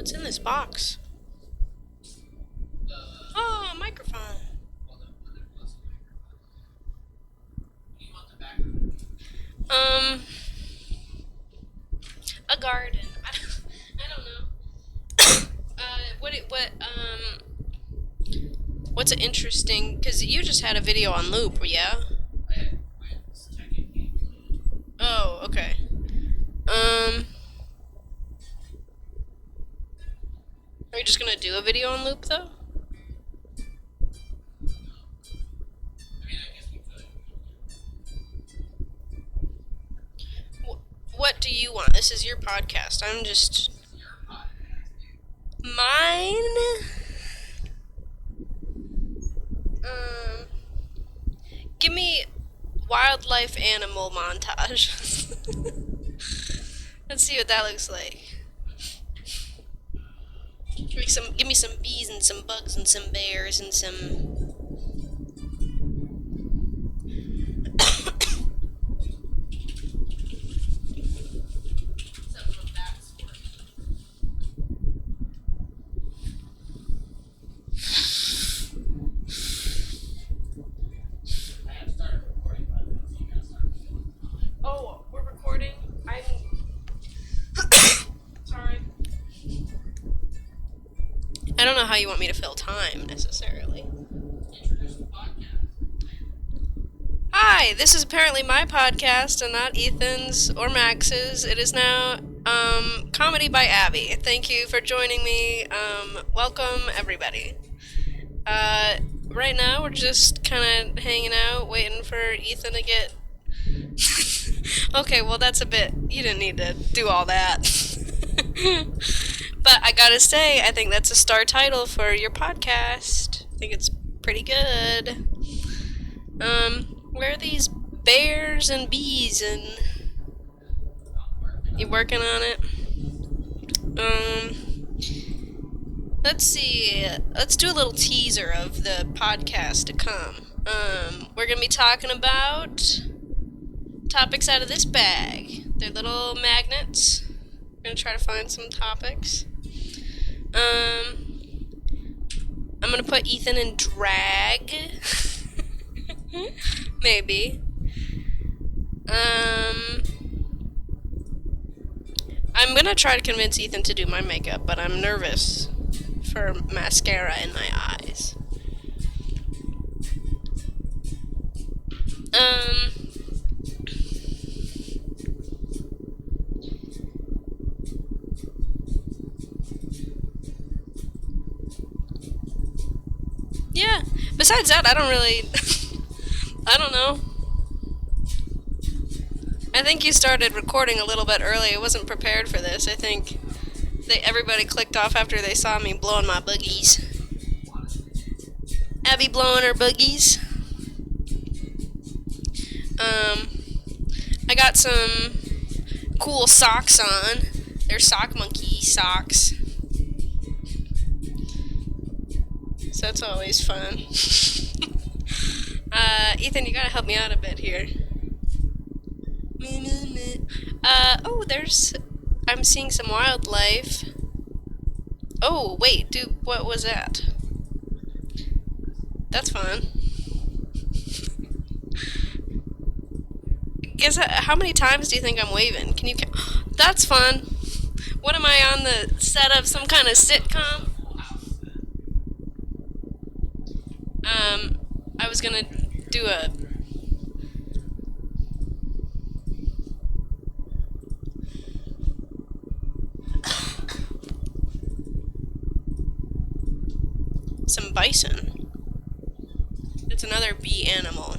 What's in this box? Oh, a microphone. Um, a garden. I don't know. What's interesting? Because you just had a video on loop, yeah? Oh, okay. Are you just gonna do a video on loop though? What do you want? This is your podcast. I'm just mine. Um, Give me wildlife animal montage. Let's see what that looks like. Give me some bees and some bugs and some bears and some. Oh, we're recording. I'm sorry. I don't know how you want me to fill time necessarily. Hi, this is apparently my podcast and not Ethan's or Max's. It is now Comedy by Abby. Thank you for joining me. Welcome everybody. Right now we're just kind of hanging out, waiting for Ethan to get. Okay, well that's a bit. You didn't need to do all that. But I gotta say, I think that's a star title for your podcast. I think it's pretty good. Where are these bears and bees and you working on it? Let's see. Let's do a little teaser of the podcast to come. We're gonna be talking about topics out of this bag. They're little magnets. I'm gonna try to find some topics. I'm gonna put Ethan in drag. Maybe. I'm gonna try to convince Ethan to do my makeup, but I'm nervous for mascara in my eyes. Yeah. Besides that, I don't really. I don't know. I think you started recording a little bit early. I wasn't prepared for this. I think everybody clicked off after they saw me blowing my boogies. Abby blowing her boogies. I got some cool socks on. They're sock monkey socks. So that's always fun. Ethan, you gotta help me out a bit here. I'm seeing some wildlife. Oh, wait, what was that? That's fun. How many times do you think I'm waving? Can you count? That's fun. What am I on the set of some kind of sitcom? I was gonna do some bison. It's another bee animal.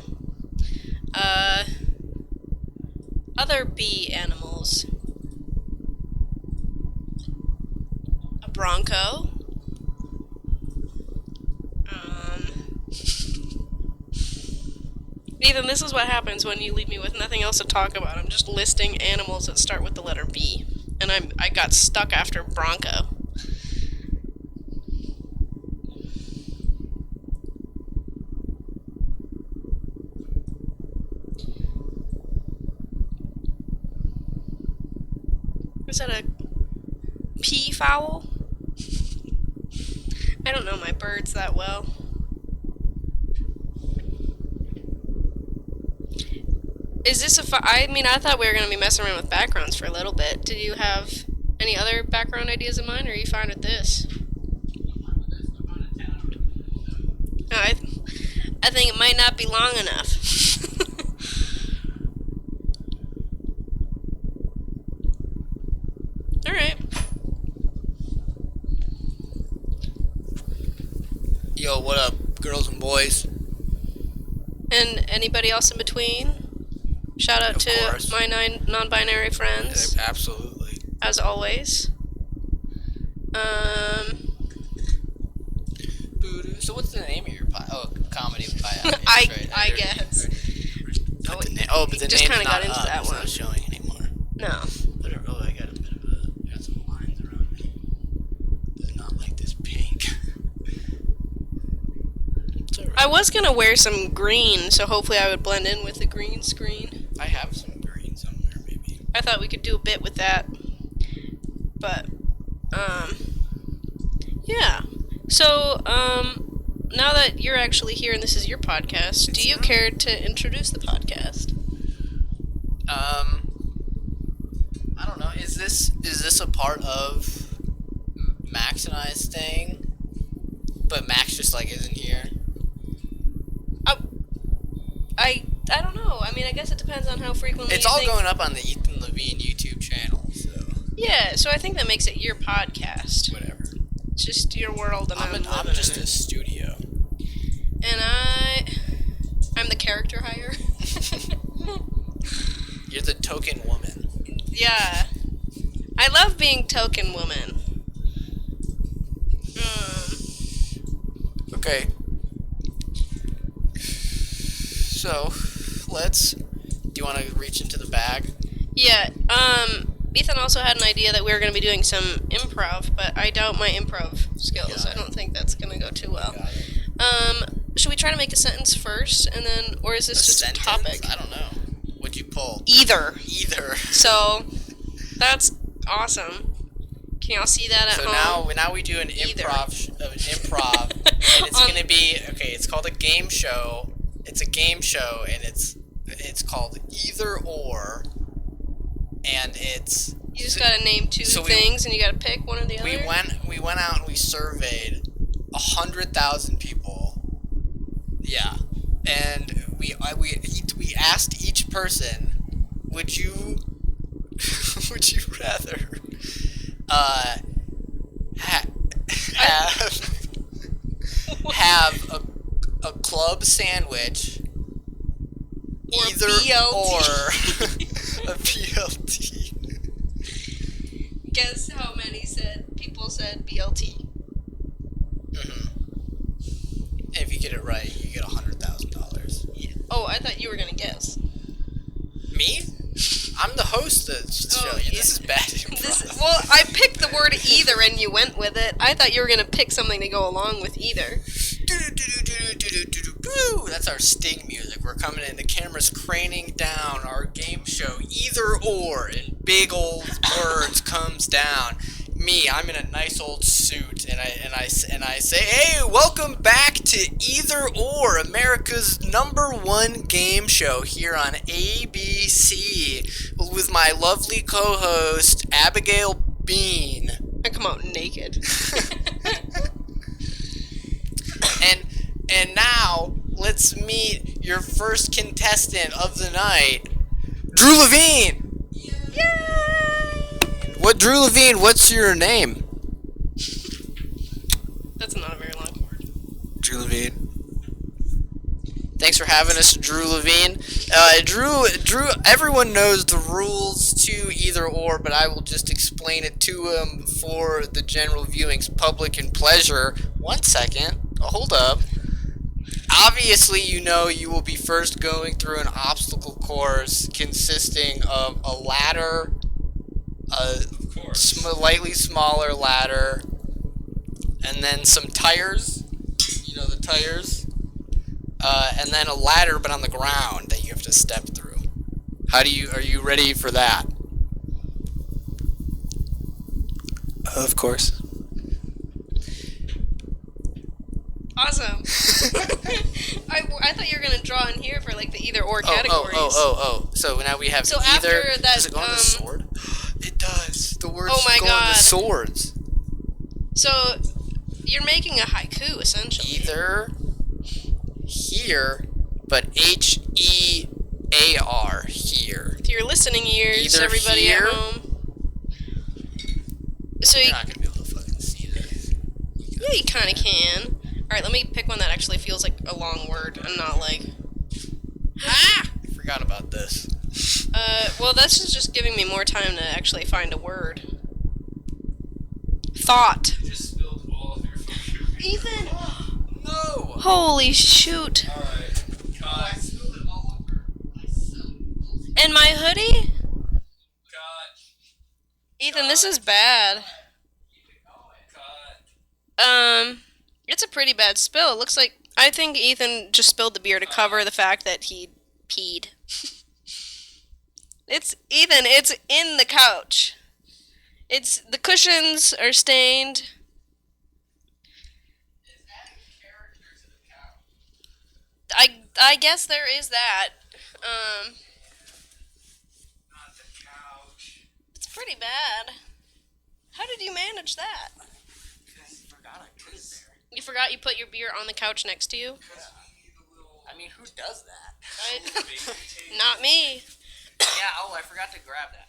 Other bee animals. A bronco. Ethan, this is what happens when you leave me with nothing else to talk about. I'm just listing animals that start with the letter B. And I got stuck after bronco. Is that a peafowl? I don't know my birds that well. Is this I mean, I thought we were going to be messing around with backgrounds for a little bit. Did you have any other background ideas in mind, or are you fine with this? No, I think it might not be long enough. Alright. Yo, what up, girls and boys? And anybody else in between? Shout out Of to course. my non-binary friends, Absolutely. as always. So what's the name of your comedy by Abby? I guess. But the just name's kinda got not into up. that It's one. not showing anymore. No. I got a bit of got some lines around me. It's not like this pink. It's alright. I was gonna wear some green, so hopefully I would blend in with the green screen. I have some green somewhere, maybe. I thought we could do a bit with that. But, yeah. So, now that you're actually here and this is your podcast, do you care to introduce the podcast? I don't know. Is this a part of Max and I's thing? But Max just like isn't here. I don't know. I mean, I guess it depends on how frequently. It's all going up on the Ethan Levine YouTube channel, so Yeah, so I think that makes it your podcast. whatever. It's just your world, and I'm I'm living just in a it. studio. And I'm the character hire. You're the token woman. Yeah, I love being token woman. Okay. So, do you want to reach into the bag? Yeah. Ethan also had an idea that we were going to be doing some improv, but I doubt my improv skills. I don't think that's going to go too well. Got it. Should we try to make a sentence first, and then, or is this just sentence? a topic? I don't know. What'd you pull? Either. Either. So, that's awesome. Can y'all see that at home? So now we do an Either. improv, and it's gonna be okay. It's called a game show. It's a game show, and it's called Either Or, and it's. You just gotta name two things, and you gotta pick one or the other. We went out and we surveyed 100,000 people. Yeah, and we asked each person, would you rather have a club sandwich, Or either BLT. or a BLT. Guess how many people said BLT? And if you get it right, you get $100,000. Yeah. Oh, I thought you were gonna guess. Me? I'm the host of the show. Oh, yeah. This is bad improv. Well, I picked the word either and you went with it. I thought you were gonna pick something to go along with either. That's our Sting music. We're coming in. The camera's craning down. Our game show, Either Or, in big old words, comes down. Me, I'm in a nice old suit, and I say, hey, welcome back to Either Or, America's #1 game show here on ABC, with my lovely co-host Abigail Bean. I come out naked. And now let's meet your first contestant of the night, Drew Levine. Yay! Drew Levine? What's your name? That's not a very long word. Drew Levine. Thanks for having us, Drew Levine. Drew. Everyone knows the rules to Either Or, but I will just explain it to him for the general viewing's public and pleasure. 1 second. Hold up. Obviously, you know you will be first going through an obstacle course consisting of a ladder, a slightly smaller ladder, and then some tires. You know the tires. And then a ladder, but on the ground that you have to step through. Are you ready for that? Of course. I thought you were gonna draw in here for like the either or categories. Oh. So now we have So either. after that, Does it go on the sword? It does. The words Oh my go on God. the swords. So you're making a haiku essentially. Either here, but HEAR here. To your listening ears, Either everybody here- at home. So You're you, not gonna be able to fucking see this. yeah, you kind of can. All right, let me pick one that actually feels like a long word and not like. Ah. I forgot about this. Well, this is just giving me more time to actually find a word. Thought. You just spilled all of your food. Ethan. No. Holy shoot. Alright. Cut. spilled it all over. And my hoodie? Cut. Ethan, this is bad. Cut. It's a pretty bad spill. It looks like I think Ethan just spilled the beer to cover the fact that he peed. It's Ethan, it's in the couch. It's the cushions are stained. It's adding character to the couch. I guess there is that. Not the couch. It's pretty bad. How did you manage that? Because I forgot I put it there. You forgot you put your beer on the couch next to you? Because we need a little I mean, who does that? baby table. Not me. Yeah, I forgot to grab that.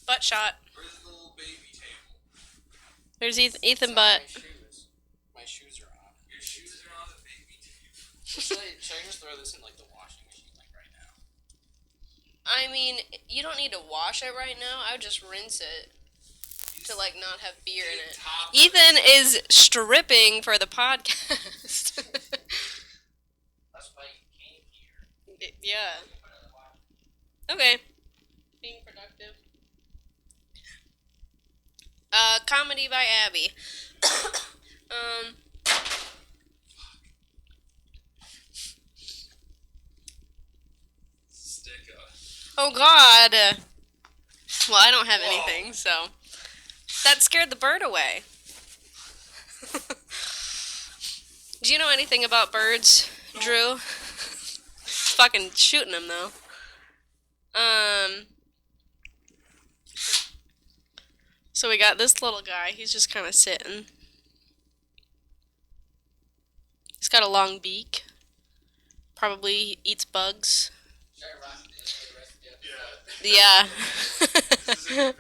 Butt shot. Where's the little baby table? There's Ethan Butt. My shoes are on. Your shoes are on the baby table. Should I just throw this in like the washing machine like right now? I mean, you don't need to wash it right now. I would just rinse it to like not have beer in it. Ethan is stripping for the podcast. That's why you came here. Yeah. Okay. Being productive. Comedy by Abby. Stick up. Oh God. Well, I don't have anything, so that scared the bird away. Do you know anything about birds, Drew? Fucking shooting them though. So we got this little guy. He's just kind of sitting. He's got a long beak. Probably eats bugs. Should I rock this for the rest of the episode? Yeah. Yeah.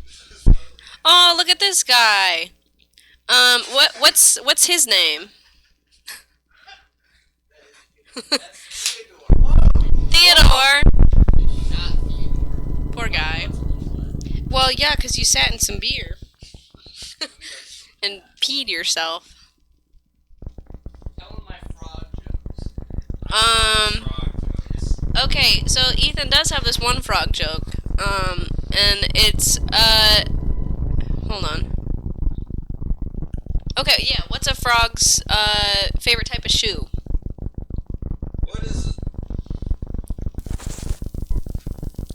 This is a big. Oh, look at this guy. What's his name? Theodore. Poor guy. Well, yeah, 'cause you sat in some beer and peed yourself. Tell him my frog jokes. Frog jokes. Okay, so Ethan does have this one frog joke. And it's hold on. Okay, yeah. What's a frog's favorite type of shoe?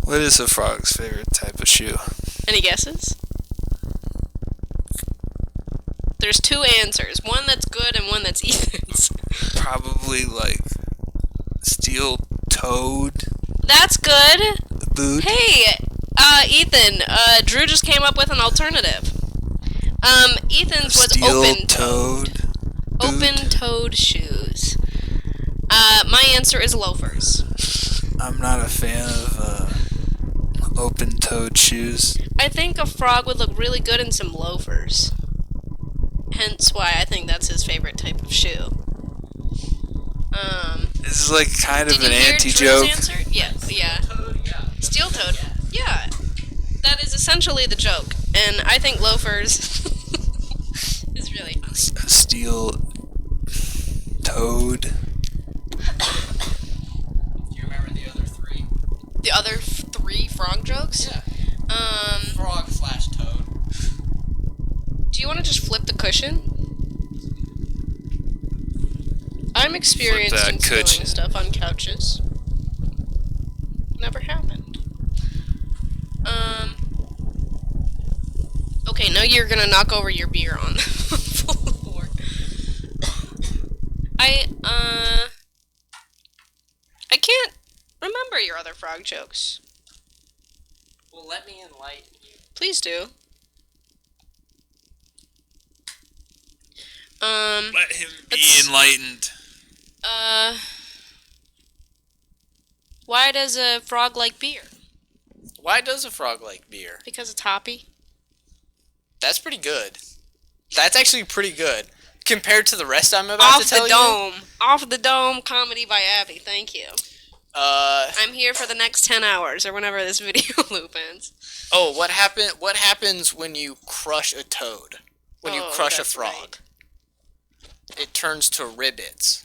What is a frog's favorite type of shoe? Any guesses? There's two answers. One that's good and one that's Ethan's. Probably like steel-toed That's good. boot. Hey, Ethan. Drew just came up with an alternative. Ethan's was open-toed. Steel-toed boot. Open-toed shoes. My answer is loafers. I'm not a fan of open-toed shoes. I think a frog would look really good in some loafers. Hence why I think that's his favorite type of shoe. This is like kind of Did you an hear anti-joke. Drew's answer? Yes, yeah. Steel-toed. Yeah. That is essentially the joke. And I think loafers is really funny. Steel-toed. Do you remember the other three? The other three frog jokes? Yeah. Frog/toad. Do you want to just flip the cushion? I'm experienced that in spilling cushion. stuff on couches. Never happened. Okay, now you're gonna knock over your beer on the floor. I can't remember your other frog jokes. Well, let me enlighten you. Please do. Let him be let's- enlightened. Why does a frog like beer? Why does a frog like beer? Because it's hoppy. That's pretty good. That's actually pretty good. Compared to the rest I'm about Off to tell the dome. Off the dome, comedy by Abby. Thank you. I'm here for the next 10 hours, or whenever this video loop ends. Oh, what happens when you crush a toad? When you crush a that's frog? right. It turns to ribbits.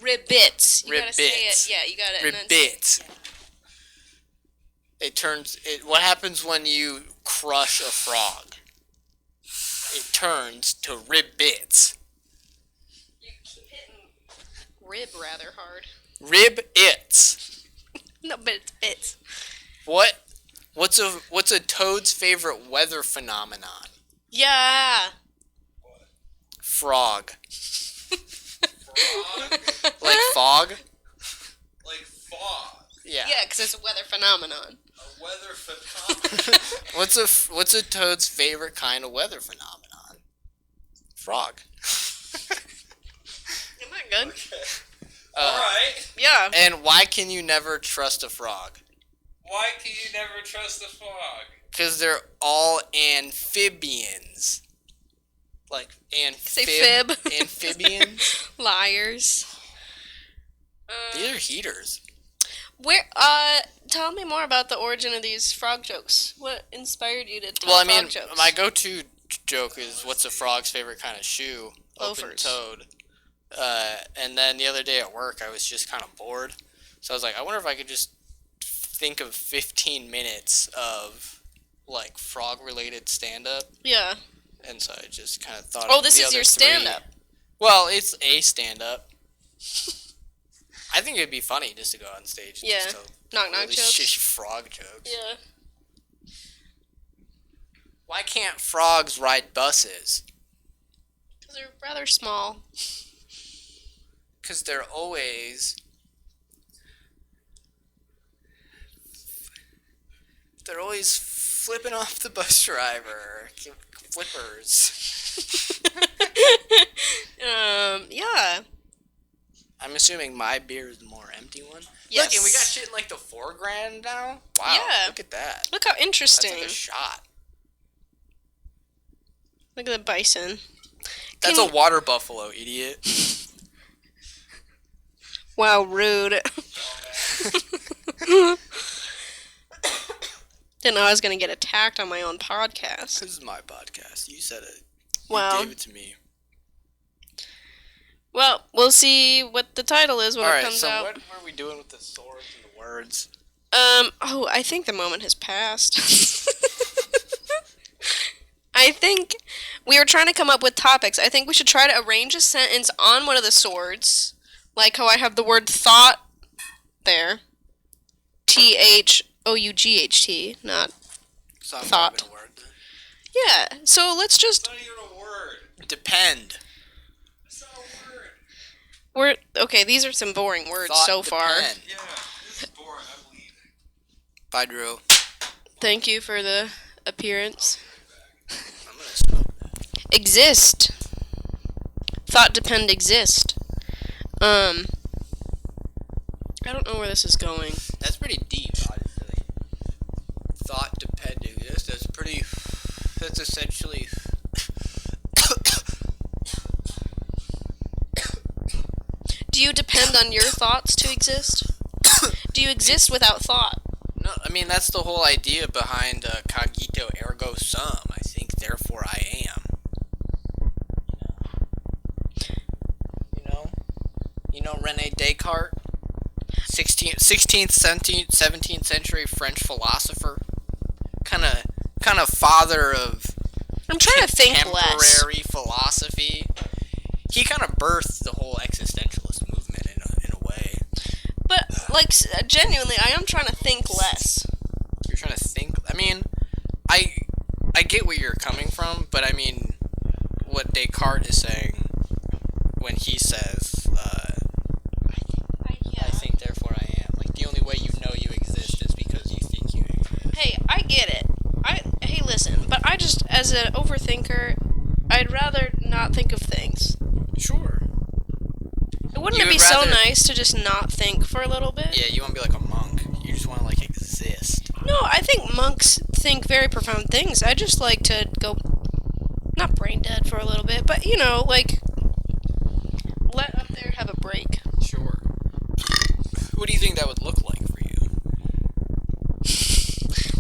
Ribbits. You gotta say Ribbits. it. Yeah, you gotta Ribbits. Yeah. What happens when you crush a frog? It turns to ribbits. You keep hitting rib rather hard. Ribbits. No, but it's bits. What's a toad's favorite weather phenomenon? Yeah. Frog. Frog? Like fog? Like fog. Yeah. Yeah, because it's a weather phenomenon. A weather phenomenon. What's a toad's favorite kind of weather phenomenon? Frog. Isn't that good? Okay. Alright. Yeah. And why can you never trust a frog? Why can you never trust a frog? Because they're all amphibians. Like Say fib. amphibians. Liars. These are heaters. Tell me more about the origin of these frog jokes. What inspired you to tell Well, I frog mean, jokes? my go-to joke is, what's a frog's favorite kind of shoe? Loafers. Open-toed. And then the other day at work, I was just kind of bored. So I was like, I wonder if I could just think of 15 minutes of, like, frog-related stand-up. Yeah. And so I just kind of thought Oh, of this the is other your three. stand-up. Well, it's a stand-up. I think it'd be funny just to go on stage and Yeah. just tell Knock knock really jokes. shitty frog jokes. Yeah. Why can't frogs ride buses? Because they're rather small. Because they're always flipping off the bus driver. Flippers. Yeah. I'm assuming my beer is the more empty one. Yes. Look, and we got shit in like the foreground now. Wow. Yeah. Look at that. Look how That's interesting. like a shot. Look at the bison. That's a water buffalo, idiot. Wow, rude. Didn't know I was going to get attacked on my own podcast. This is my podcast. You said it. Well, You gave it to me. well, we'll see what the title is when it Alright, comes so out. what are we doing with the swords and the words? Oh, I think the moment has passed. I think we were trying to come up with topics. I think we should try to arrange a sentence on one of the swords. Like how I have the word thought there. THOUGHT, not It's not Thought. a word. yeah. So let's just It's not even a word. Depend. It's not a word. okay. These are some boring words Thought so far. depend. Yeah, this is boring. I'm leaving. Bye, Drew. Thank you for the appearance. I'm gonna stop that. Exist. Thought depend exist. I don't know where this is going. That's pretty deep, honestly. Thought depend exist. That's essentially. Do you depend on your thoughts to exist? Do you exist without thought? No, I mean, that's the whole idea behind cogito ergo sum. I think, therefore I am. You know Rene Descartes? 16th, 17th century French philosopher. Kind of father of I'm trying to think less. contemporary philosophy. He kind of birthed the whole existentialist movement in a way. But, like, genuinely, I am trying to think less. You're trying to think. I mean, I get where you're coming from, but I mean, what Descartes is saying when he says, I think, therefore I am. Like, the only way you know you exist is because you think you exist. Hey, I get it. Hey, listen, but I just, as an overthinker, I'd rather not think of things. Sure. Wouldn't it be so nice to just not think for a little bit? Yeah, you want to be like a monk. You just want to, like, exist. No, I think monks think very profound things. I just like to go, not brain dead for a little bit, but, you know, like, let up there have a break. Sure. What do you think that would look like for you?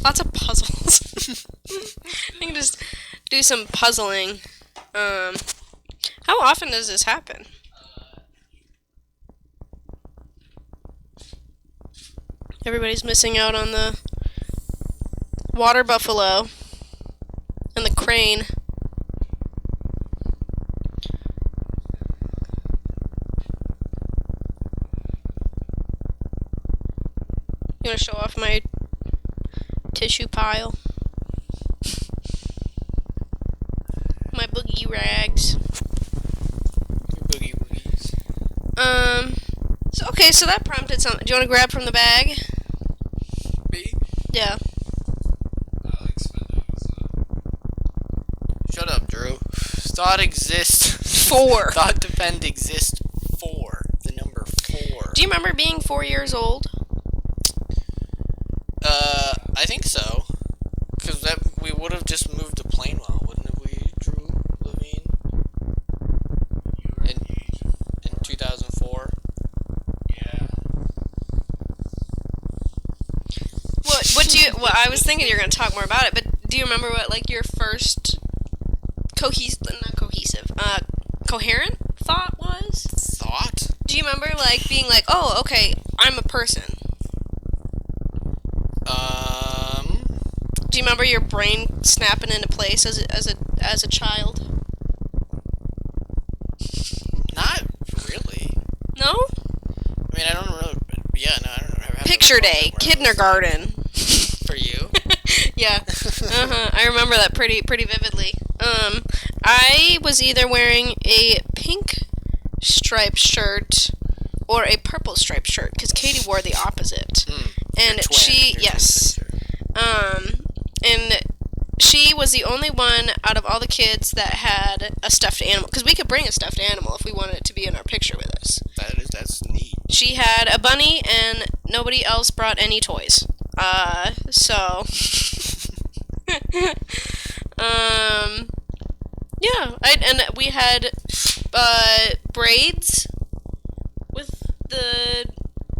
Lots of puzzles. I can just do some puzzling. How often does this happen? Everybody's missing out on the water buffalo and the crane. You want to show off my tissue pile? My boogie rags. Boogie woogies. So that prompted something. Do you want to grab from the bag? Me? Yeah. I like spending Shut up, Drew. Thought exists. 4. Thought depend exists 4. The number 4. Do you remember being 4 years old? I think so. Because we would have just moved to Plainwell, wouldn't have we, Drew Levine? In 2004? Yeah. Well, I was thinking you were going to talk more about it, but do you remember what, like, your first coherent thought was? Thought? Do you remember, like, being like, oh, okay, I'm a person? Do you remember your brain snapping into place as a child? Not really. No? I mean, I don't really. Yeah, no, I don't know. Picture day, kindergarten. For you? Yeah. I remember that pretty vividly. I was either wearing a pink striped shirt or a purple striped shirt because Katie wore the opposite. And she, yes. And she was the only one out of all the kids that had a stuffed animal. Because we could bring a stuffed animal if we wanted it to be in our picture with us. That's neat. She had a bunny, and nobody else brought any toys. Yeah. And we had, braids with the...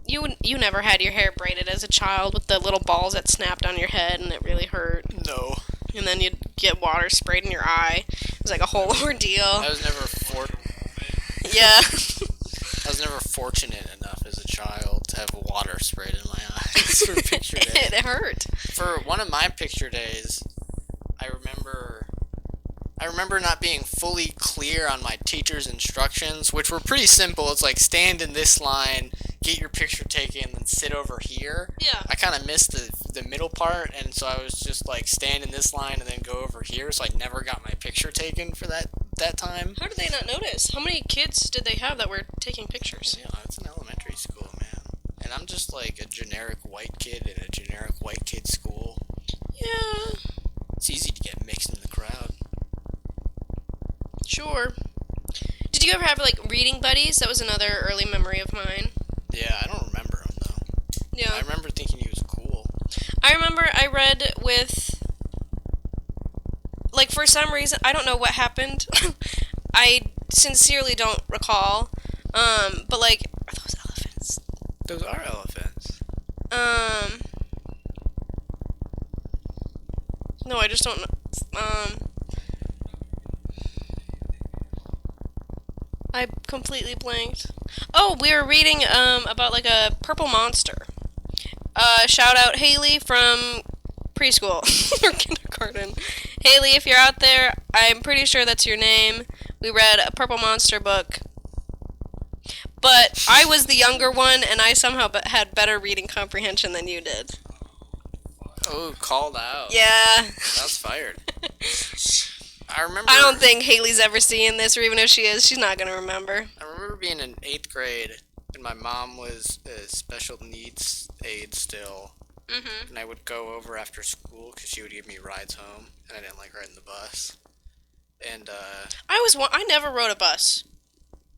You never had your hair braided as a child with the little balls that snapped on your head and it really hurt. No. And then you'd get water sprayed in your eye. It was like a whole ordeal. I was never Yeah. I was never fortunate enough as a child to have water sprayed in my eyes for picture day. It hurt. For one of my picture days, I remember not being fully clear on my teacher's instructions, which were pretty simple. It's like, stand in this line, get your picture taken, then sit over here. Yeah. I kind of missed the middle part, and so I was just like, stand in this line and then go over here, so I never got my picture taken for that time. How did they not notice? How many kids did they have that were taking pictures? Yeah, it's an elementary school, man. And I'm just like a generic white kid in a generic white kid school. Yeah. It's easy to get mixed in the crowd. Sure. Did you ever have, like, reading buddies? That was another early memory of mine. Yeah, I don't remember him, though. Yeah. I remember thinking he was cool. I remember I read with... Like, for some reason, I don't know what happened. I sincerely don't recall. But, like, are those elephants? Those are elephants. No, I just don't know. I completely blanked. Oh, we were reading, about, like, a purple monster. Shout out Haley from preschool or kindergarten. Haley, if you're out there, I'm pretty sure that's your name. We read a Purple Monster book. But I was the younger one, and I somehow had better reading comprehension than you did. Oh, called out. Yeah. That's fired. I remember. I don't think Haley's ever seen this, or even if she is, she's not gonna remember. I remember being in 8th grade, and my mom was a special needs aide still. Mm-hmm. And I would go over after school because she would give me rides home, and I didn't like riding the bus. And I never rode a bus.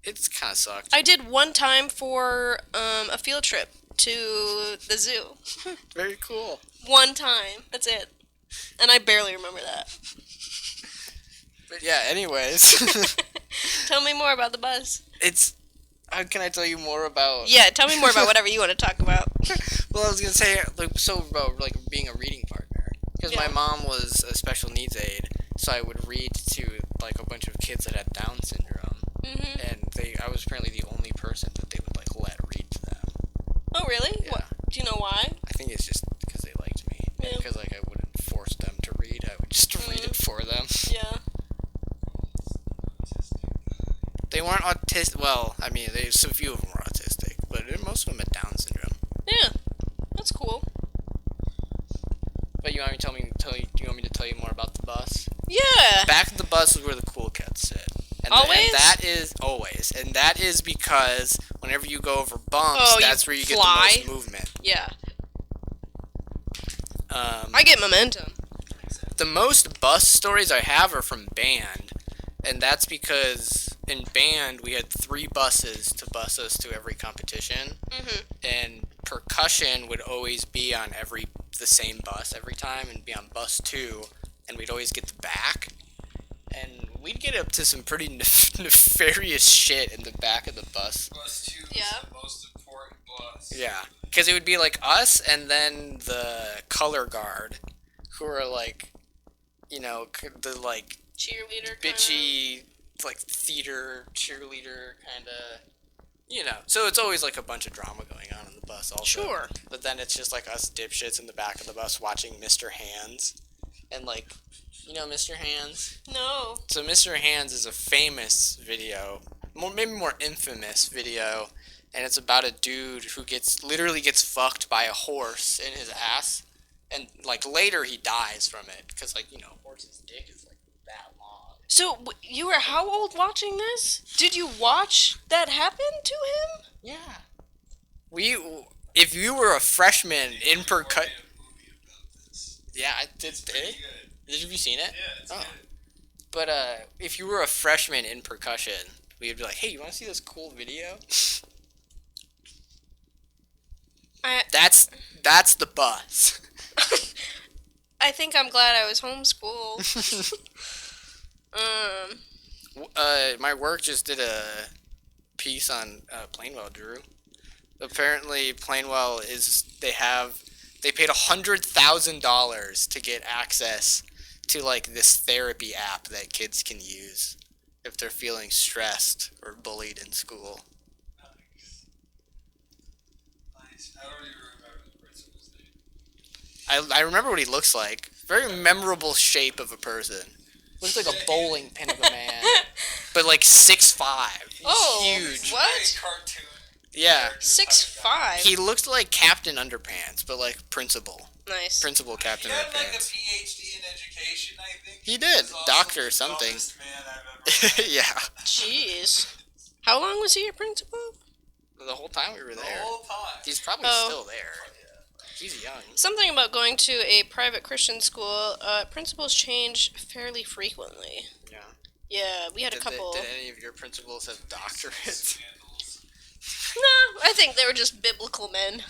it's kind of sucked. I did one time for a field trip to the zoo. Very cool. One time. That's it. And I barely remember that. But yeah, anyways, Tell me more about the bus. it's. How can I tell you more about? Yeah, tell me more about whatever you want to talk about. Well, I was gonna say about being a reading partner because my Yeah. mom was a special needs aide, so I would read to like a bunch of kids that had Down syndrome, Mm-hmm. and I was apparently the only person that they would like let read to them. Oh, really? Yeah. What? Do you know why? I think it's just because they liked me, Yeah. because like I wouldn't force them to read; I would just read it for them. Yeah. They weren't autistic. Well, I mean, so few of them were autistic, but most of them had Down syndrome. Yeah. That's cool. But you want me to you want me to tell you more about the bus? Yeah. Back of the bus is where the cool kids sit. And Always? And that is always, and that is because whenever you go over bumps, Oh, that's you where you fly? get the most movement. Yeah. I get momentum. The most bus stories I have are from band, and that's because in band we had 3 buses to bus us to every competition, Mm-hmm. and percussion would always be on the same bus every time, and be on bus 2, and we'd always get the back, and we'd get up to some pretty nefarious shit in the back of the bus. Bus 2 Yeah. is the most important bus. Yeah, because it would be like us and then the color guard, who are like, the like Cheerleader. bitchy, like theater cheerleader kind of, So it's always like a bunch of drama going on in the bus also. Sure. But then it's just like us dipshits in the back of the bus watching Mr. Hands, and like, Mr. Hands. No. So Mr. Hands is a famous video, maybe more infamous video, and it's about a dude who literally gets fucked by a horse in his ass, and like later he dies from it because horse's dick is like that long. So, you were how old watching this? Did you watch that happen to him? Yeah. If you were a freshman in percussion, yeah, I did. Have you seen it? Yeah, it's Oh. good. But if you were a freshman in percussion, we would be like, "Hey, you want to see this cool video?" That's the bus. I think I'm glad I was homeschooled. My work just did a piece on Plainwell, Drew. Apparently, Plainwell they paid $100,000 to get access to like this therapy app that kids can use if they're feeling stressed or bullied in school. Nice. I don't even remember the principal's name. I remember what he looks like. Very memorable shape of a person. Looks like a bowling pin of a man, but like 6'5". Oh, Huge. what? Very cartoon. Yeah. 6'5". He looked like Captain Underpants, but like Principal. Nice. Principal Captain He had like a Underpants. PhD in education, I think. He did. was also Doctor or the something. dumbest man I've ever met. Yeah. Jeez. How long was he your principal? The whole time we were The there. whole time. He's probably Oh. still there. He's young. Something about going to a private Christian school, principals change fairly frequently. Yeah. Yeah, we had a couple. Did any of your principals have doctorates? Scandals. No, I think they were just biblical men.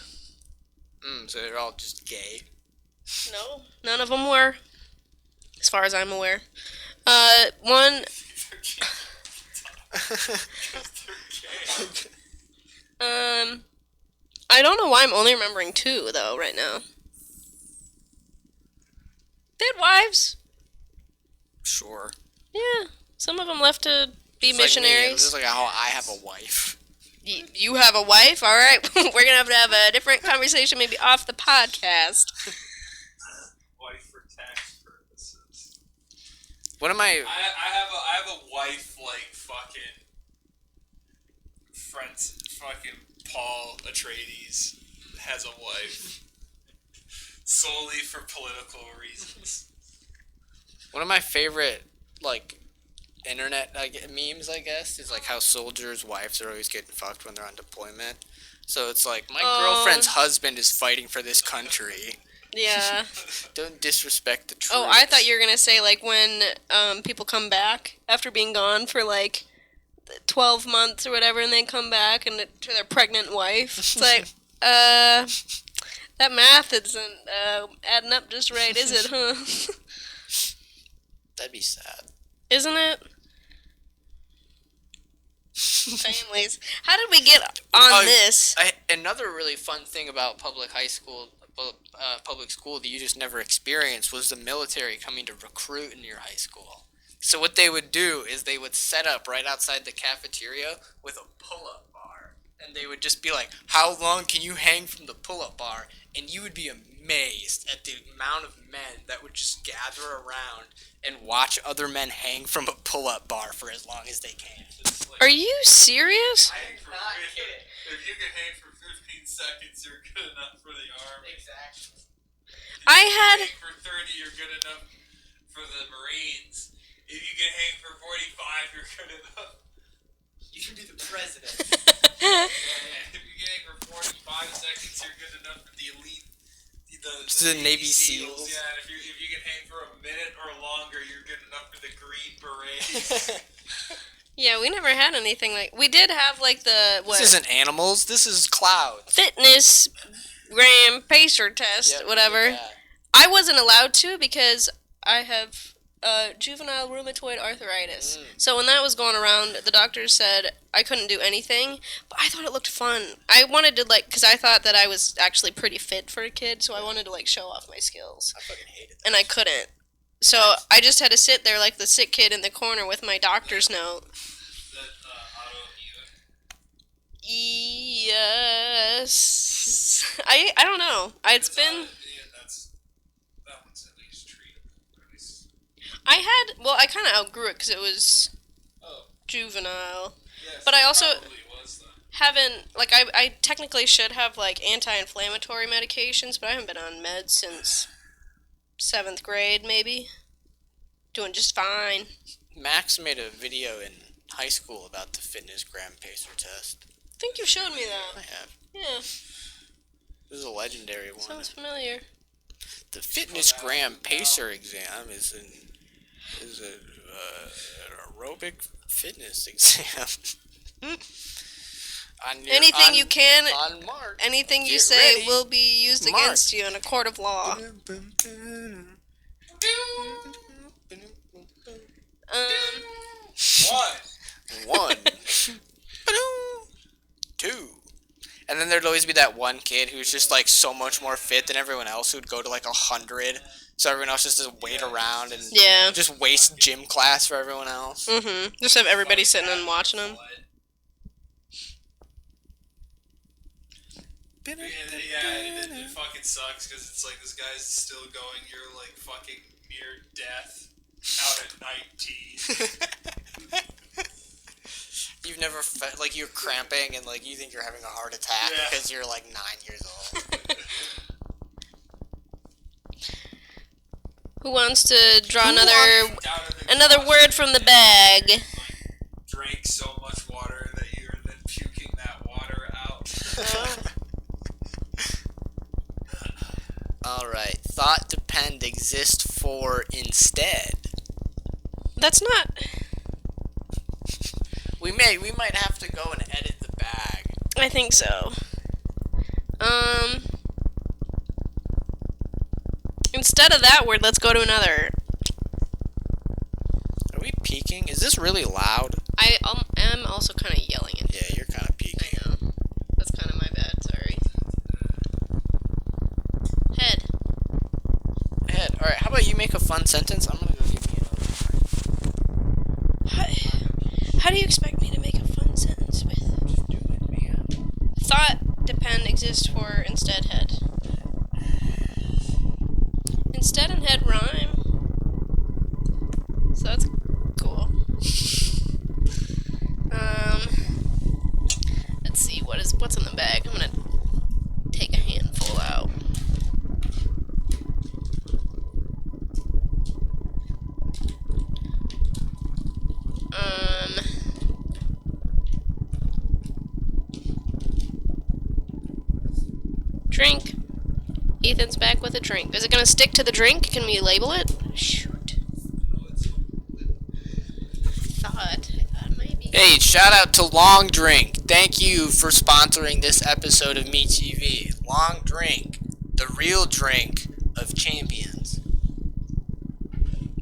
So they're all just gay. No, none of them were, as far as I'm aware. One, I don't know why I'm only remembering 2 though right now. They had wives. Sure. Yeah, some of them left to be Just like me. missionaries. Just like how I have a wife. You have a wife? All right, we're gonna have a different conversation, maybe off the podcast. Wife for tax purposes. What am I? I have a wife like fucking Paul Atreides has a wife solely for political reasons. One of my favorite like internet memes, I guess, is like how soldiers' wives are always getting fucked when they're on deployment. So it's like my girlfriend's husband is fighting for this country. Yeah. Don't disrespect the troops. Oh, I thought you were gonna say like when people come back after being gone for like 12 months or whatever, and they come back and to their pregnant wife. It's like, that math isn't adding up just right, is it, huh? That'd be sad. Isn't it? Families. How did we get on this? Another really fun thing about public school that you just never experienced was the military coming to recruit in your high school. So what they would do is they would set up right outside the cafeteria with a pull-up bar. And they would just be like, how long can you hang from the pull-up bar? And you would be amazed at the amount of men that would just gather around and watch other men hang from a pull-up bar for as long as they can. Are you serious? If you can hang for 15 seconds, you're good enough for the army. Exactly. I had... If you can hang for 30, you're good enough for the Marines. If you can hang for 45, you're good enough. You can be the president. If you can hang for 45 seconds, you're good enough for the elite. The Navy SEALs. Yeah, and if you can hang for a minute or longer, you're good enough for the Green Berets. Yeah, we never had anything like... We did have like the... What? This isn't animals, this is clouds. Fitness gram pacer test, Yep, whatever. yeah. I wasn't allowed to because I have juvenile rheumatoid arthritis. So when that was going around, the doctors said I couldn't do anything, but I thought it looked fun. I wanted to, like, because I thought that I was actually pretty fit for a kid, so I wanted to, like, show off my skills. I fucking hated that. And I couldn't. So I just had to sit there like the sick kid in the corner with my doctor's note. Yes. I don't know. It's been... That one's at least treatable. I kind of outgrew it because it was juvenile. Yes, But I also was, haven't, like, I technically should have, like, anti-inflammatory medications, but I haven't been on meds since 7th grade, maybe. Doing just fine. Max made a video in high school about the fitness gram pacer test. I think you showed me that. I have. Yeah, This is a legendary one. sounds familiar. The fitness gram pacer exam is an aerobic fitness exam. Anything you Get say ready. will be used Mark. against you in a court of law. One. Two. And then there'd always be that one kid who's just like so much more fit than everyone else who'd go to like 100. So everyone else just to wait around and just waste gym class for everyone else. Mm-hmm. Just have everybody sitting and watching them. Yeah, it fucking sucks because it's like this guy's still going. You're like fucking near death out at 19. You've never felt like you're cramping and like you think you're having a heart attack because you're like 9 years old. Who wants to draw another word from the bag? Drank so much water that you're then puking that water out. Alright. Thought depend exist for instead. That's not... We might have to go and edit the bag. I think so. Instead of that word, let's go to another. Are we peaking? Is this really loud? I am also kind of yelling at you. Yeah, you're kind of peaking. I know. That's kind of my bad, sorry. Head. Alright, how about you make a fun sentence? I'm gonna go give you another one. How do you expect me to make a fun sentence with? Just do it, man. Thought, depend, exist for, instead, head. Instead and head rhyme. So that's cool. Let's see, what's in the bag? I'm gonna take a handful out. Drink. Ethan's back with a drink. Is it gonna stick to the drink? Can we label it? Shoot. I thought maybe. Hey, shout out to Long Drink. Thank you for sponsoring this episode of Me TV. Long Drink, the real drink of champions.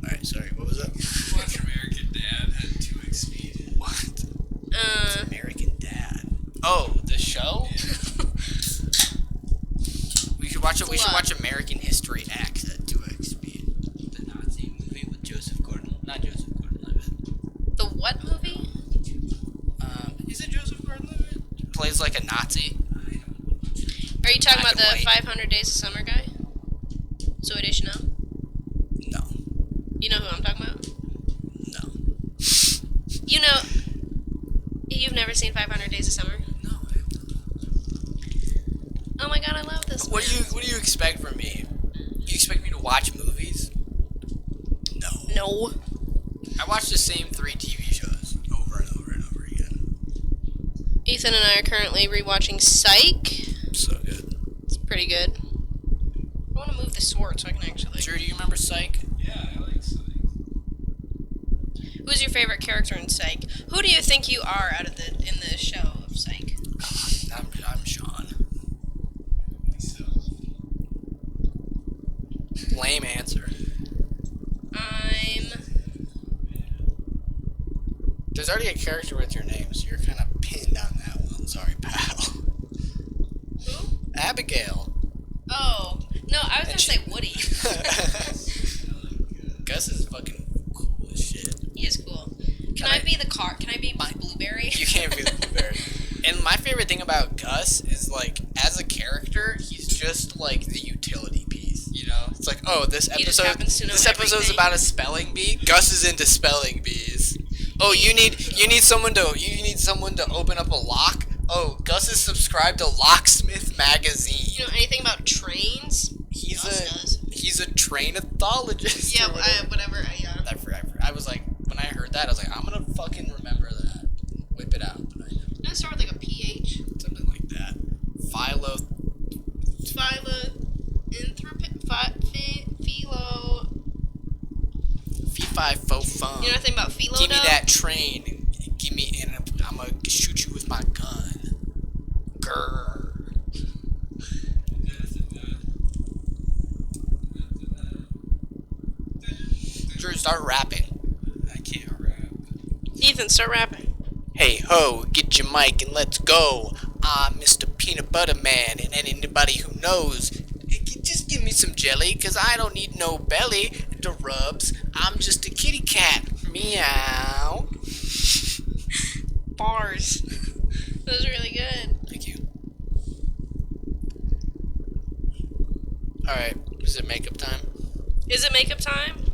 Alright, sorry, what was that? Watch American Dad had 2x speed. What? American Dad. Oh, the show? We should watch it. We should watch American History X at 2x speed. The Nazi movie with Joseph Gordon. Not Joseph Gordon-Levitt. The what movie? Is it Joseph Gordon-Levitt? He plays like a Nazi. Are you talking Black about the and white. 500 Days of Summer guy? Zoe Deschanel? No. You know who I'm talking about? No. You know, you've never seen 500 Days of Summer? No. Oh my god, I love this. What do you expect from me? You expect me to watch movies? No. No. I watch the same 3 TV shows over and over and over again. Ethan and I are currently rewatching Psych. So good. It's pretty good. I want to move the sword so I can actually. Drew, do you remember Psych? Yeah, I like Psych. Who's your favorite character in Psych? Who do you think you are out of in the show of Psych? I'm Sean. Myself. Lame answer. There's already a character with your name, so you're kind of pinned on that one. Sorry, pal. Who? Abigail. Oh no, I was gonna say Woody. Gus is fucking cool as shit. He is cool. Can I be the car? Can I be Blueberry? You can't be the blueberry. And my favorite thing about Gus is, like, as a character, he's just like the utility piece. You know, it's like, oh, this He just episode, happens to know this episode's everything. about a spelling bee. Gus is into spelling bees. Oh, you need someone to open up a lock. Oh, Gus is subscribed to Locksmith magazine. You know anything about trains? He's a train ethologist. Yeah, or whatever. whatever. Yeah. I was like, when I heard that, I was like, I'm gonna fucking remember that. Whip it out. But I know. Does it start with like a PH? Something like that. Philo. Philo. Fee-fi faux fun. You know anything about philo? Give me that train. Give me, and I'm gonna shoot you with my gun. Grrr. Drew, start rapping. I can't rap. Ethan, start rapping. Hey ho, get your mic and let's go. I'm Mr. Peanut Butter Man, and anybody who knows, just give me some jelly, cause I don't need no belly to rubs. I'm just a kitty cat. Meow. Bars. That was really good. Thank you. Alright, is it makeup time? Is it makeup time?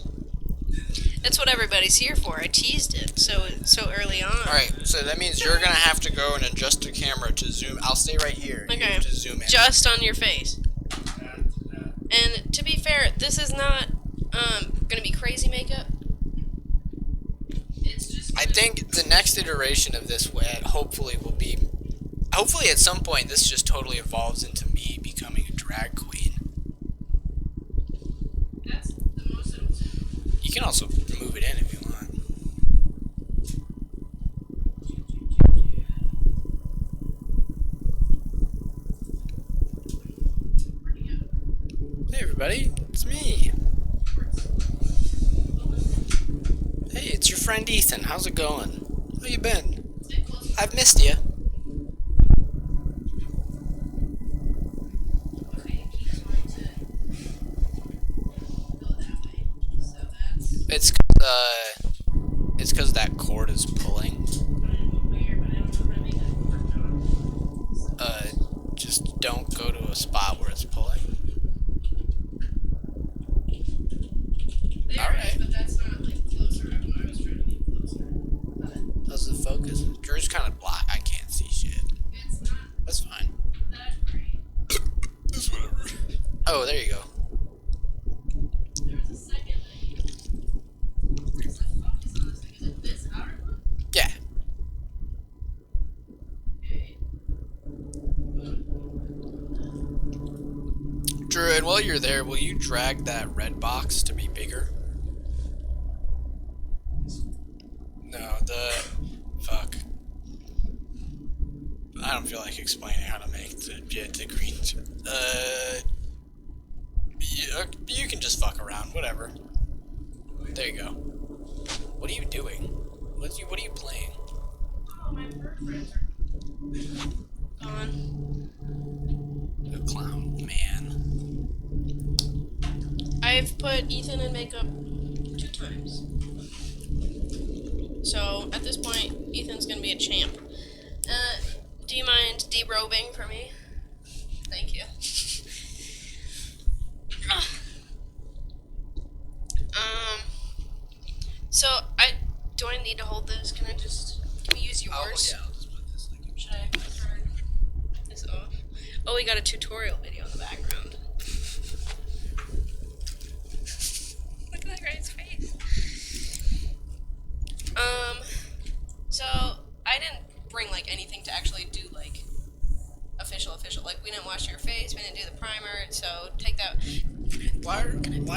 That's what everybody's here for. I teased it so early on. Alright, so that means you're gonna have to go and adjust the camera to zoom. I'll stay right here. You Okay. have to zoom in. Just on your face. And to be fair, this is not gonna be crazy makeup. It's just. I think the next iteration of this hopefully will be. Hopefully, at some point, this just totally evolves into me becoming a drag queen. That's the most. You can also move it in if you want. Hey, everybody, it's me. Hey, it's your friend Ethan. How's it going? How you been? I've missed you. It's because that cord is pulling. Just don't go to a spot where it's pulling. Alright. But that's not like closer. I was trying to be closer. How's the focus? Drew's kind of black. I can't see shit. It's not That's fine. that great. It's whatever. Oh, there you go. There was a second. Where's the focus on this thing? Is it this outer one? And while you're there, will you drag that red box to be bigger? No, fuck. I don't feel like explaining how to make the green. You can just fuck around, whatever. There you go. What are you doing? What are you playing? Oh, my bird friends are gone. The clown man. I've put Ethan in makeup 2 times. So, at this point, Ethan's gonna be a champ. Do you mind derobing for me? Thank you. So, do I need to hold this? Can we use yours? I'll just put this like. Should I turn this off? Oh, we got a tutorial video in the background. Look at that guy's face. So I didn't bring like anything to actually do like official. Like we didn't wash your face, we didn't do the primer, so take that. Why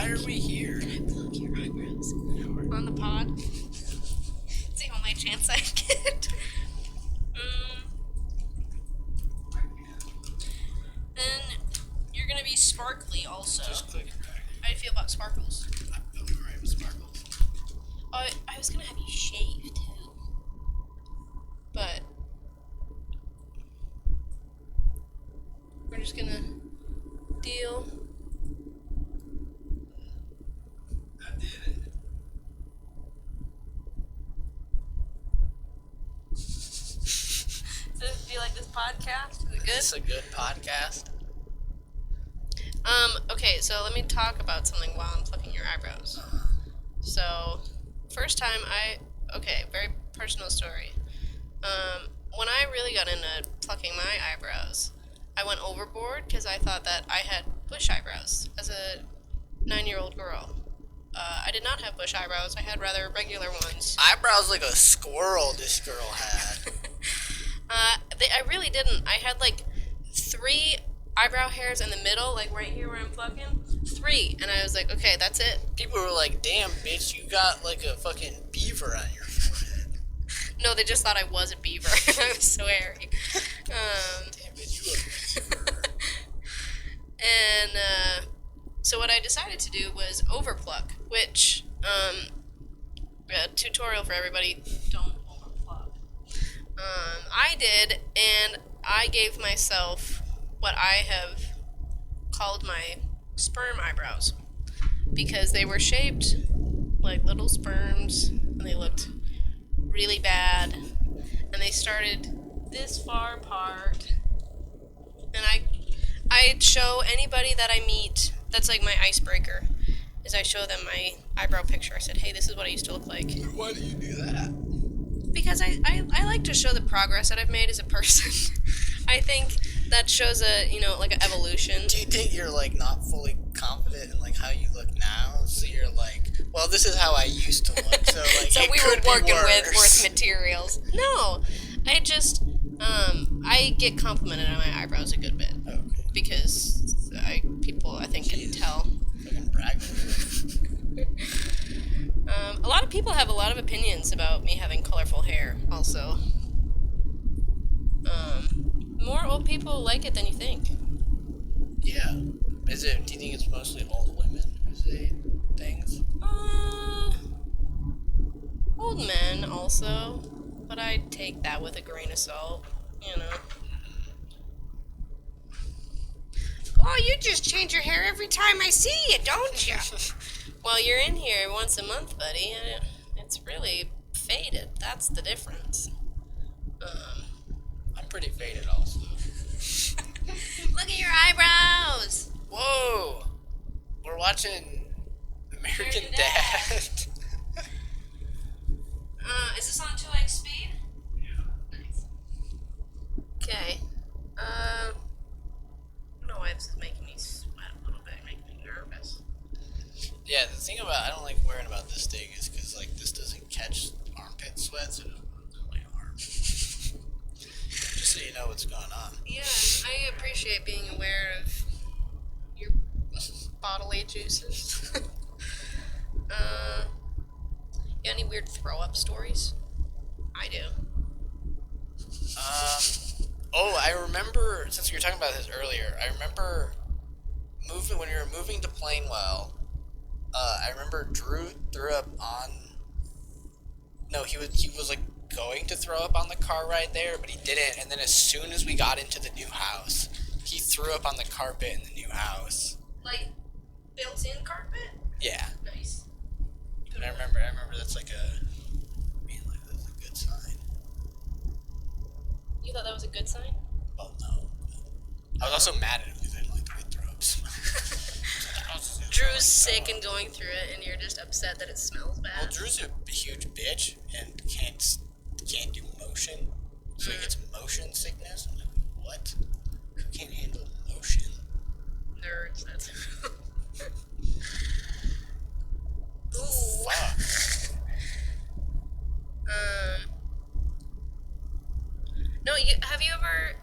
are we here? Can I plug your eyebrows on the pod? It's the only chance I get. Then you're gonna be sparkly also. Just click it back. How do you feel about sparkles? I'm alright with sparkles. Oh, I was gonna have you shave too, but we're just gonna deal. I did it. Do you like this podcast? Is it good? It's a good podcast. Okay, so let me talk about something while I'm plucking your eyebrows. So, first time very personal story. When I really got into plucking my eyebrows, I went overboard because I thought that I had bush eyebrows as a 9-year-old girl. I did not have bush eyebrows, I had rather regular ones. Eyebrows like a squirrel this girl had. I really didn't. I had like 3 eyebrow hairs in the middle, like right here where I'm plucking. 3, and I was like, okay, that's it. People were like, damn, bitch, you got like a fucking beaver on your forehead. No, they just thought I was a beaver. I was so hairy. Damn, bitch, you a beaver. And, so what I decided to do was overpluck, which, a tutorial for everybody, don't overpluck. I did, and I gave myself what I have called my sperm eyebrows, because they were shaped like little sperms, and they looked really bad, and they started this far apart, and I show anybody that I meet, that's like my icebreaker, is I show them my eyebrow picture. I said, hey, this is what I used to look like. Why do you do that? Because I like to show the progress that I've made as a person. I think that shows like an evolution. Do you think you're like not fully confident in like how you look now? So you're like, well, this is how I used to look. So like, So it we were could be working worse. with worse materials. No, I just I get complimented on my eyebrows a good bit. Okay. Because people I think can tell. Fucking brag. A lot of people have a lot of opinions about me having colorful hair. Also, more old people like it than you think. Yeah. Is it? Do you think it's mostly old women who say things? Old men also, but I take that with a grain of salt. You know. Oh, you just change your hair every time I see you, don't you? Well, you're in here once a month, buddy, and it's really faded. That's the difference. I'm pretty faded also. Look at your eyebrows! Whoa! We're watching American Dad. Is this on 2x speed? Yeah. Nice. Okay. I don't know why this is making me sweat a little bit, making me nervous. Yeah, the thing about I don't like wearing about this thing is because like this doesn't catch armpit sweat, so it doesn't go on my arm. Just so you know what's going on. Yeah, I appreciate being aware of your bodily juices. You got any weird throw up stories? I do. Oh, I remember, since we were talking about this earlier, I remember when we were moving to Plainwell, I remember Drew threw up on, no, he was like going to throw up on the car ride there, but he didn't, and then as soon as we got into the new house, he threw up on the carpet in the new house. Like, built-in carpet? Yeah. Nice. And I remember that's like that's a good sign. You thought that was a good sign? Well, no. I was also mad at him because I didn't like the way he threw up. Drew's sick and going through it, and you're just upset that it smells bad. Well, Drew's a huge bitch and can't do motion, so he gets motion sickness. I'm like, what? Who can't handle motion? Nerds, that's... Ooh. Fuck. No, have you ever,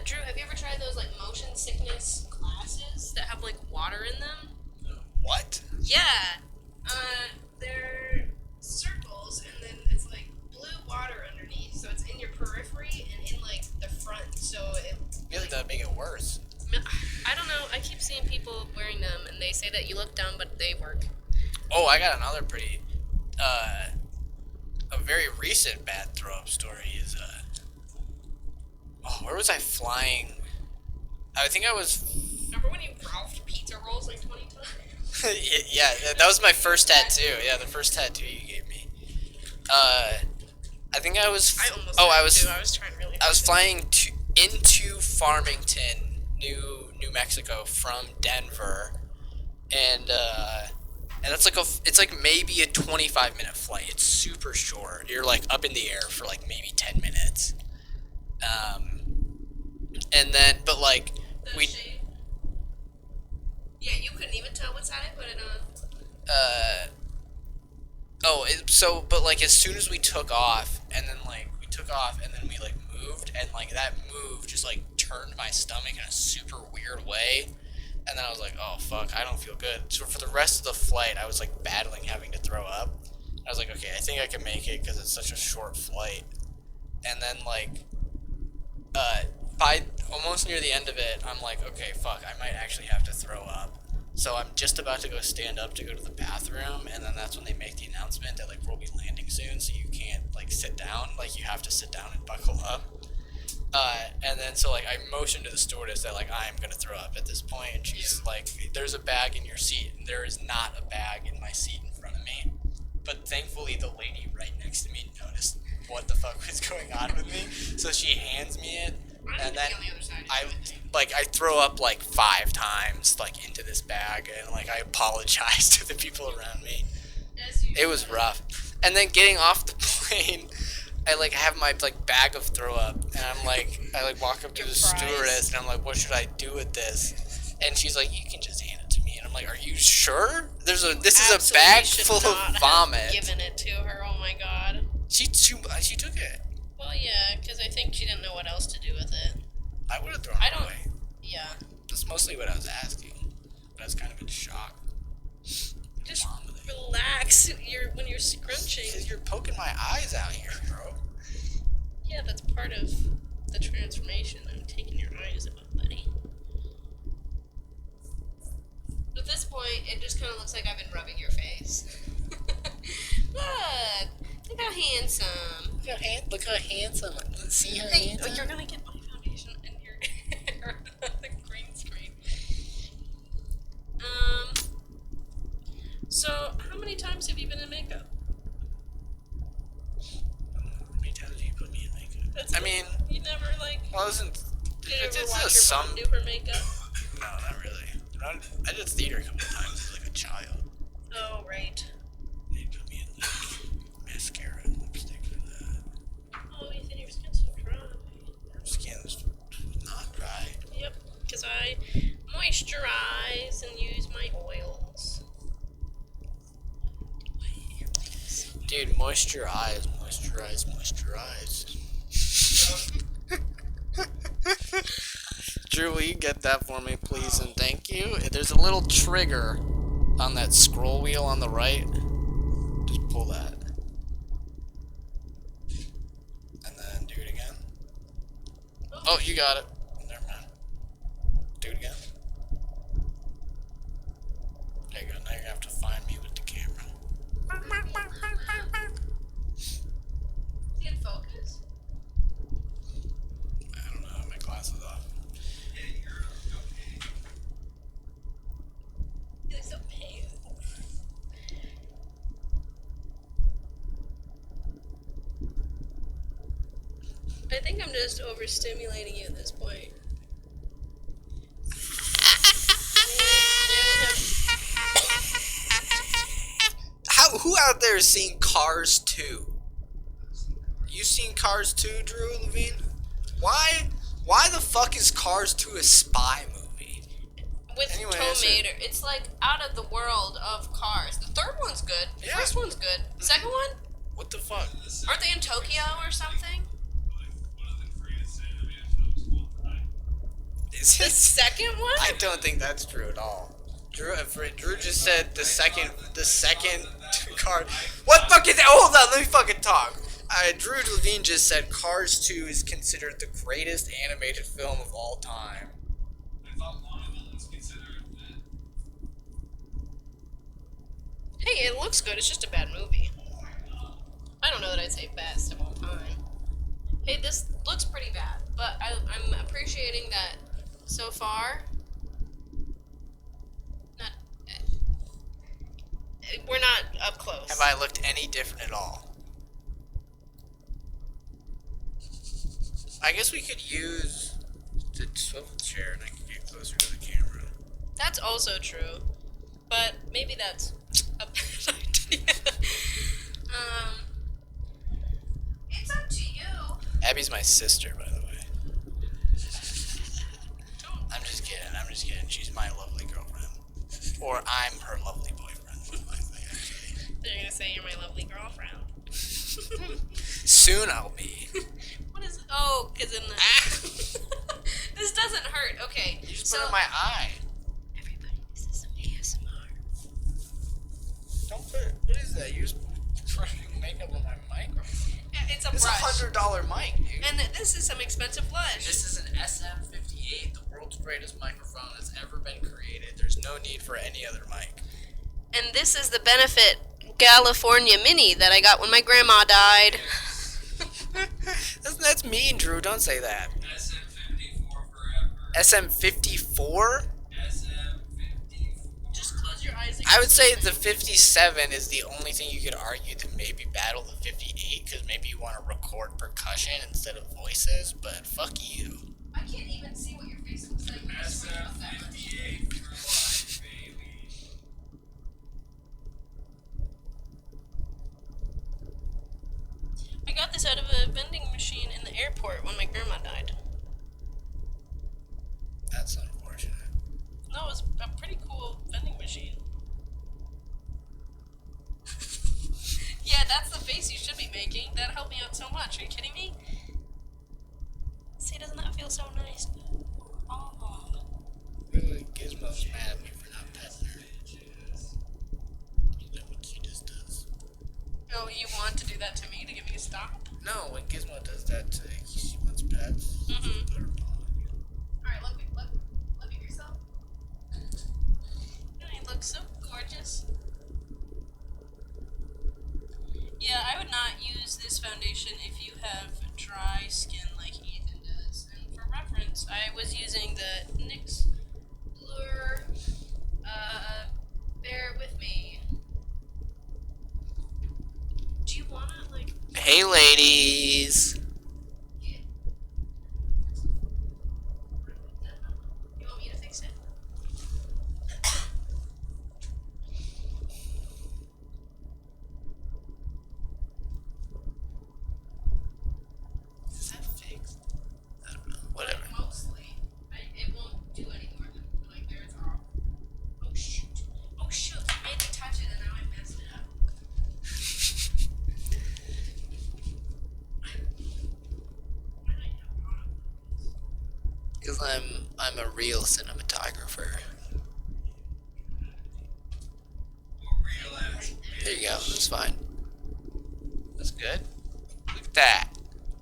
Drew, have you ever tried those, like, motion sickness glasses that have, like, water in them? What? Yeah. They're circles, and then it's, like, blue water underneath, so it's in your periphery and in, like, the front, so it... I feel like that would make it worse. I don't know, I keep seeing people wearing them, and they say that you look dumb, but they work. Oh, I got another pretty, a very recent bad throw-up story is, where was I flying? I think I was... Remember when you Ralphed pizza rolls like 20 times? Yeah, that was my first tattoo. Yeah, the first tattoo you gave me. I think I was... I almost I was... too. I was trying really hard. I was flying into Farmington, New Mexico from Denver, and that's like it's like maybe a 25-minute flight. It's super short. You're like up in the air for like maybe 10 minutes. And then, but like The we. shade? Yeah, you couldn't even tell what side I put it on. But like as soon as we took off, and then we like moved, and like that move just like turned my stomach in a super weird way, and then I was like, oh fuck, I don't feel good. So for the rest of the flight, I was like battling having to throw up. I was like, okay, I think I can make it because it's such a short flight. And then like, by almost near the end of it, I'm like, okay, fuck, I might actually have to throw up. So I'm just about to go stand up to go to the bathroom, and then that's when they make the announcement that like we'll be landing soon, so you can't like sit down, like you have to sit down and buckle up. And then so like I motioned to the stewardess that like I'm gonna throw up at this point, and she's like, "There's a bag in your seat." And there is not a bag in my seat in front of me, but thankfully the lady right next to me noticed what the fuck was going on with me, so she hands me it, and then I throw up like 5 times like into this bag, and like I apologize to the people around me. It was rough. And then getting off the plane, I like have my like bag of throw up, and I walk up to the stewardess, and I'm like, what should I do with this? And she's like, you can just hand it to me. And I'm like, are you sure? This is a bag full of vomit. Given it to her. Oh my god. She took it. Well, yeah, because I think she didn't know what else to do with it. I would have thrown it away. Yeah. That's mostly what I was asking. But I was kind of in shock. Just relax when you're scrunching. Because you're poking my eyes out here, bro. Yeah, that's part of the transformation. I'm taking your eyes out, buddy. At this point, it just kind of looks like I've been rubbing your face. Look how handsome. Look how handsome. See how handsome? You're gonna get my foundation in your hair on the green screen. So, how many times have you been in makeup? How many times have you put me in makeup? You never, like... Well, did you ever watch your mom do her makeup? No, not really. I did theater a couple of times as like a child. Oh, right. They put me in like mascara and lipstick for that. Oh, you said your skin's so dry. Your skin's not dry. Yep, because I moisturize and use my oils. Dude, moisturize. Drew, will you get that for me, please, and thank you? There's a little trigger on that scroll wheel on the right. Just pull that. And then do it again. Oh, you got it. Never mind. Do it again. There you go. Now you're gonna have to find me with the camera. Is he in focus? I don't know. I have my glasses off. Yeah, you're okay. He looks so pale. I think I'm just overstimulating you at this point. Who out there has seen Cars 2? You seen Cars 2, Drew Levine? Why the fuck is Cars 2 a spy movie? With Anyway, Tomater. It's like out of the world of Cars. The third one's good. The Yeah. first one's good. Second one? What the fuck? Aren't they in Tokyo or something? One of the greatest animated films of all time. Is The it? second one? I don't think that's true at all. Drew just said the second card. What fucking? Hold on, let me fucking talk. Drew Levine just said Cars 2 is considered the greatest animated film of all time. I thought one of them was considered that. Hey, it looks good. It's just a bad movie. I don't know that I'd say best of all time. Hey, this looks pretty bad, but I'm appreciating that so far. Not, we're not up close. Have I looked any different at all? I guess we could use the swivel chair and I can get closer to the camera. That's also true, but maybe that's a bad idea. It's up to you. Abby's my sister, by the way. I'm just kidding. She's my lovely girlfriend. Or I'm her lovely boyfriend. They're gonna say you're my lovely girlfriend. Soon I'll be. What is? Oh, cause in the this doesn't hurt. Okay, You just so put it in my eye. everybody, this is some ASMR. Don't put it. What is that? You're just brushing makeup on my microphone. Yeah, it's a It's brush. $100 mic, dude. And this is some expensive blush. This is an SM58, the world's greatest microphone that's ever been created. There's no need for any other mic. And this is the Benefit California Mini that I got when my grandma died. That's mean, Drew. Don't say that. SM54 forever. SM54? SM54. Just close your eyes. I would say the 57 is the only thing you could argue to maybe battle the 58, because maybe you want to record percussion instead of voices, but fuck you. I can't even see what your face looks like. SM58 for life, baby. I got this out of a vending machine in the airport when my grandma died. That's unfortunate. No, it was a pretty cool vending machine. Yeah, that's the face you should be making. That helped me out so much. Are you kidding me? See, doesn't that feel so nice? Oh. Gizmo's mad at me for not petting her. Is that what she just does? Oh, you want to do that to me to get me to stop? No, when Gizmo does that, she wants pets. Mhm. Put her paw. Alright, look at yourself. You look so gorgeous. Yeah, I would not use this foundation if you have dry skin like Ethan does. And for reference, I was using the NYX Blur. Bear with me. Do you wanna like? Hey, ladies. Get... You want me to fix it? Is that fixed? I don't know. Whatever. Mostly. It won't do any more than like there's all. Oh shoot. Oh shoot. I made me touch it and now I messed it up. Because I'm a real cinematographer. Real ass. There you go. That's fine. That's good. Look at that.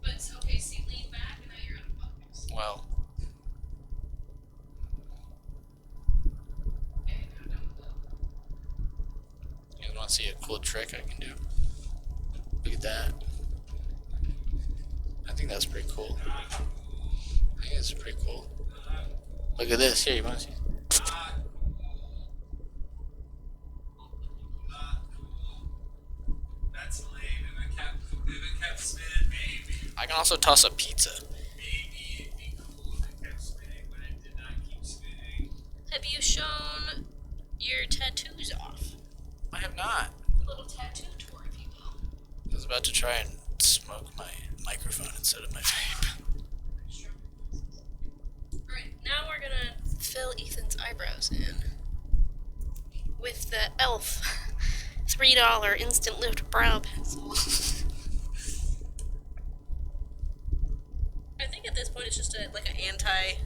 But okay, see, lean back, and now you're out of focus. Well, Okay, now don't go. you want to see a cool trick I can do? Look at that. I think that's pretty cool. I think that's pretty cool. Look at this. Here, you want to see? That's lame. If it kept spinning, maybe. I can also toss a pizza. Maybe it'd be cool if it kept spinning, but it did not keep spinning. Have you shown your tattoos off? I have not. A little tattoo tour, if you will. I was about to try and smoke my microphone instead of my vape. Alright, now we're gonna fill Ethan's eyebrows in with the e.l.f. $3 instant lift brow pencil. I think at this point it's just like an anti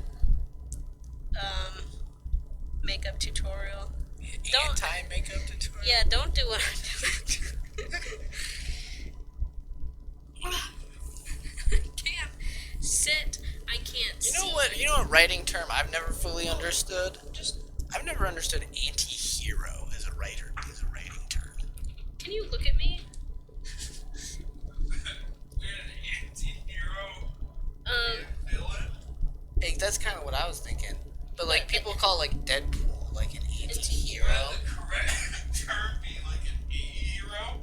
makeup tutorial. Anti-makeup tutorial? Yeah, don't do what I'm doing. I can't sit. I can't see. You know what writing term I've never fully understood? I've never understood anti-hero as a writing term. Can you look at me? We're an anti-hero villain. Hey, that's kind of what I was thinking. But like people call like Deadpool like an anti-hero. Well, the correct term be like an hero.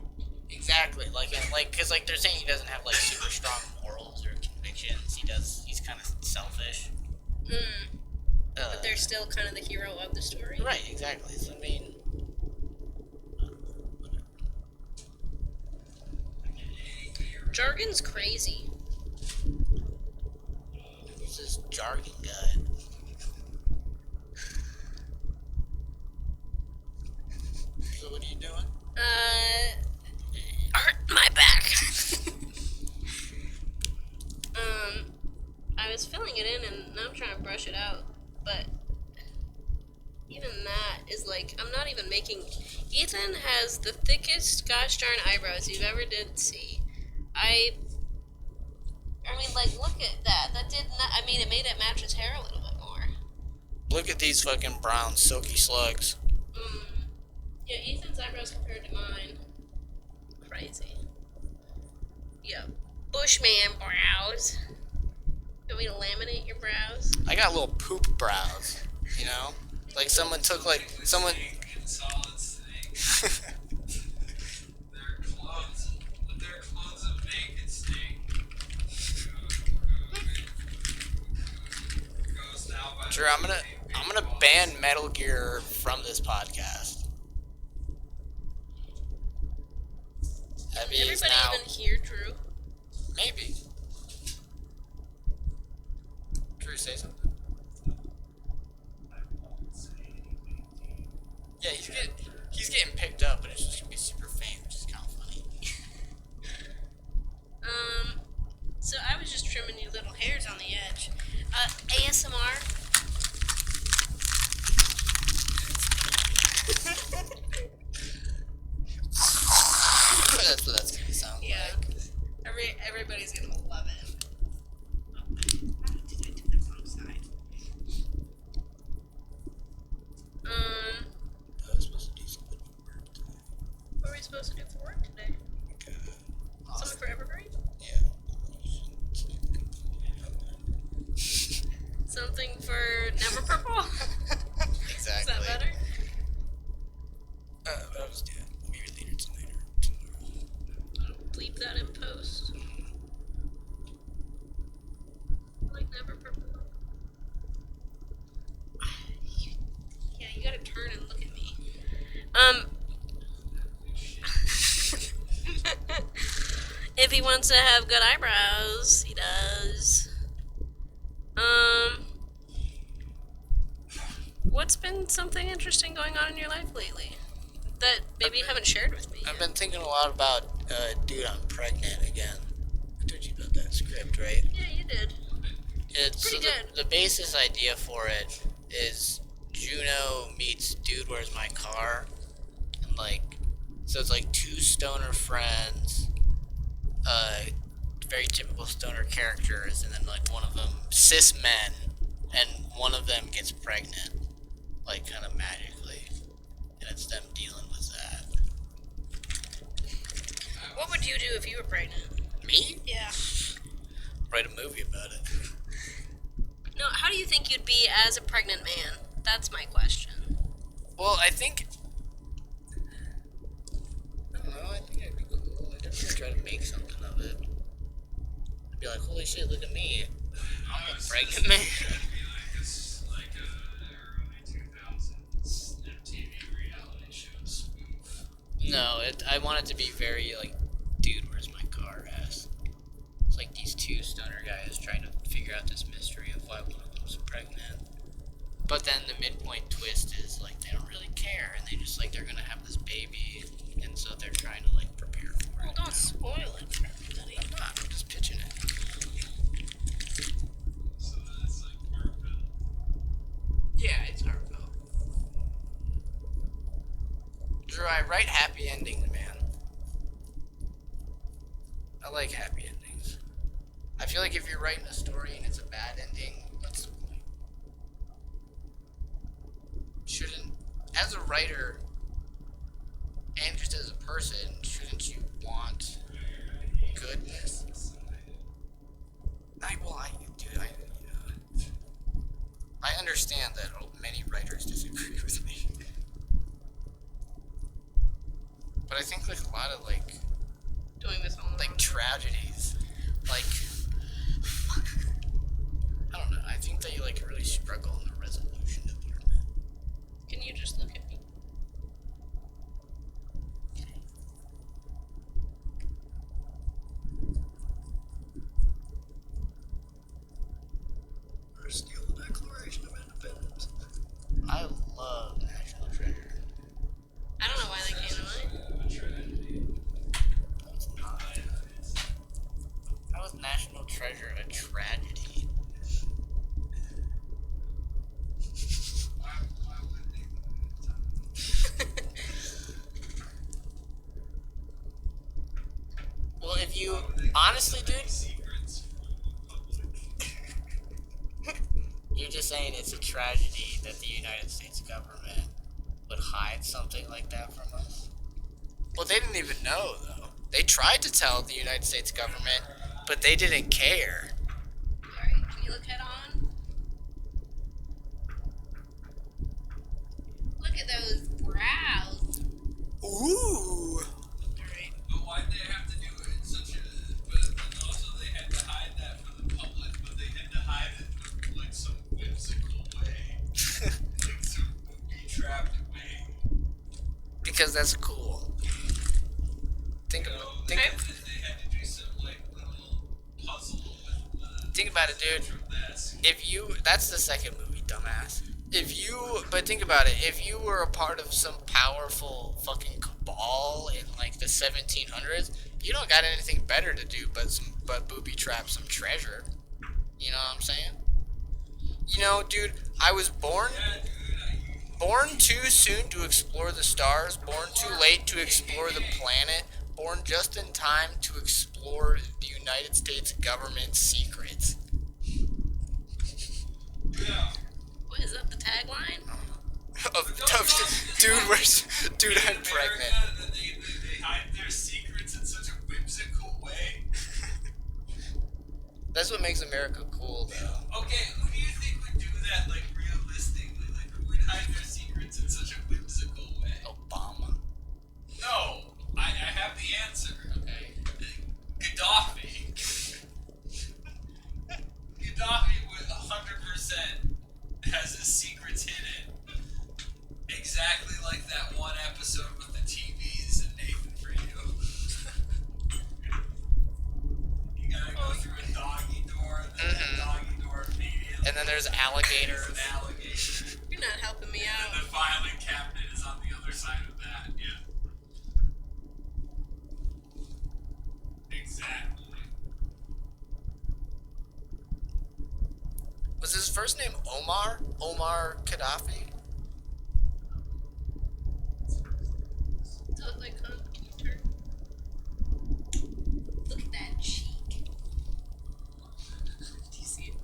Exactly. Because they're saying he doesn't have like super strong morals or convictions. He's kind of selfish. But they're still kind of the hero of the story. Right. Exactly. So, I mean. Jargon's crazy. Who's this jargon guy? So what are you doing? Hurt my back. I was filling it in and now I'm trying to brush it out, but even that is like, I'm not even making. Ethan has the thickest gosh darn eyebrows you've ever did see. I mean, like, look at that. That did not. I mean, it made it match his hair a little bit more. Look at these fucking brown silky slugs. Yeah, Ethan's eyebrows compared to mine. Crazy. Yeah. Bushman brows. You want me to laminate your brows? I got little poop brows. You know, like someone took like someone. And solid snake. They're clones of naked snake. Goes now by Drew, I'm gonna ban Metal Gear from this podcast. Abby is Everybody now even hear Drew? maybe. Drew, say something. Yeah, he's getting picked up, but it's just gonna be super faint, which is kind of funny. So I was just trimming your little hairs on the edge. ASMR. That's what that's gonna sound like. Everybody's gonna love it. Oh, did I do the wrong side? I was supposed to do something for work today. What were we supposed to do for work today? Something for Evergreen? Yeah. Something for Never Purple? Exactly. Is that better? But I was dead. Maybe later tonight or tomorrow. I'll bleep that in post. Like Never Purple. Yeah, you gotta turn and look at me. If he wants to have good eyebrows, he does. What's been something interesting going on in your life lately that maybe you haven't shared with me? I've been thinking a lot about, dude, I'm pregnant again. I told you about that script, right? Yeah, you did. It's Pretty so good. the basis idea for it is Juno meets Dude Where's My Car, and like, so it's like two stoner friends, very typical stoner characters, and then like one of them cis men, and one of them gets pregnant, like kind of magically, and it's them dealing with that. What would you do if you were pregnant? Me? Yeah. Write a movie about it. No, how do you think you'd be as a pregnant man? That's my question. Well, I think. I don't know. I think I'd be cool. I'd definitely try to make something of it. I'd be like, holy shit, look at me. I'm a pregnant man. Like a early 2000s MTV reality show spoof. No, I want it to be very, like, Dude, Where's My Car? As. It's like these two stoner guys trying to figure out this mystery of why one of them's pregnant. But then the midpoint twist is, like, they don't really care, and they just, like, they're gonna have this baby, and so they're trying to, like, prepare for it. Well, don't spoil it for everybody. I'm not, I'm just pitching it. So that's like heartfelt. Yeah, it's heartfelt. Drew, I write happy endings, man. I like happy endings. I feel like if you're writing a story and it's a bad ending, what's the point? Shouldn't, as a writer, and just as a person, shouldn't you want goodness? I understand that many writers disagree with me. But I think like a lot of like Doing this all like tragedies, like I don't know. I think they like really struggle in the resolution department. Can you just look at me? Or steal the Declaration of Independence. I love National Treasure. I don't know why they came to mind. A tragedy. It's not. How is National Treasure a tragedy? Why would they? Well, if you honestly, dude, Secrets from the public. you're just saying it's a tragedy that the United States government would hide something like that from us. Well, they didn't even know, though. They tried to tell the United States government, but they didn't care. Alright, can you look head on? Look at those brows. Ooh. Alright. But why'd they have to do it in such a... But also they had to hide that from the public, but they had to hide it in like some whimsical way. Like some booby-trapped way. Because that's cool. Think about, They had to do some like little puzzle with the... think about it, dude. From this. If you, that's the second movie, dumbass. But think about it. If you were a part of some powerful fucking cabal in like the 1700s, you don't got anything better to do but booby trap some treasure. You know what I'm saying? You know, dude, I was born too soon to explore the stars, born too late to explore the planet, born just in time to explore the United States government's secrets. Yeah. What is that, the tagline? Dude, I'm pregnant. That they hide their secrets in such a whimsical way. That's what makes America cool, though. Okay, who do you think would do that, like, realistically? Like, who would hide their secrets in such a whimsical way? Obama. No, I have the answer. Okay. Gaddafi. Gaddafi would 100% has his secrets hidden. Exactly like that one episode with the TVs and Nathan for you. You gotta go through a doggy door, and then that doggy door immediately. And then there's alligators. An alligator. You're not helping me And out. the filing cabinet is on the other side of that, yeah. Exactly. Was his first name Omar? Omar Gaddafi? Does it look like Can you turn? Look at that cheek. Do you see it?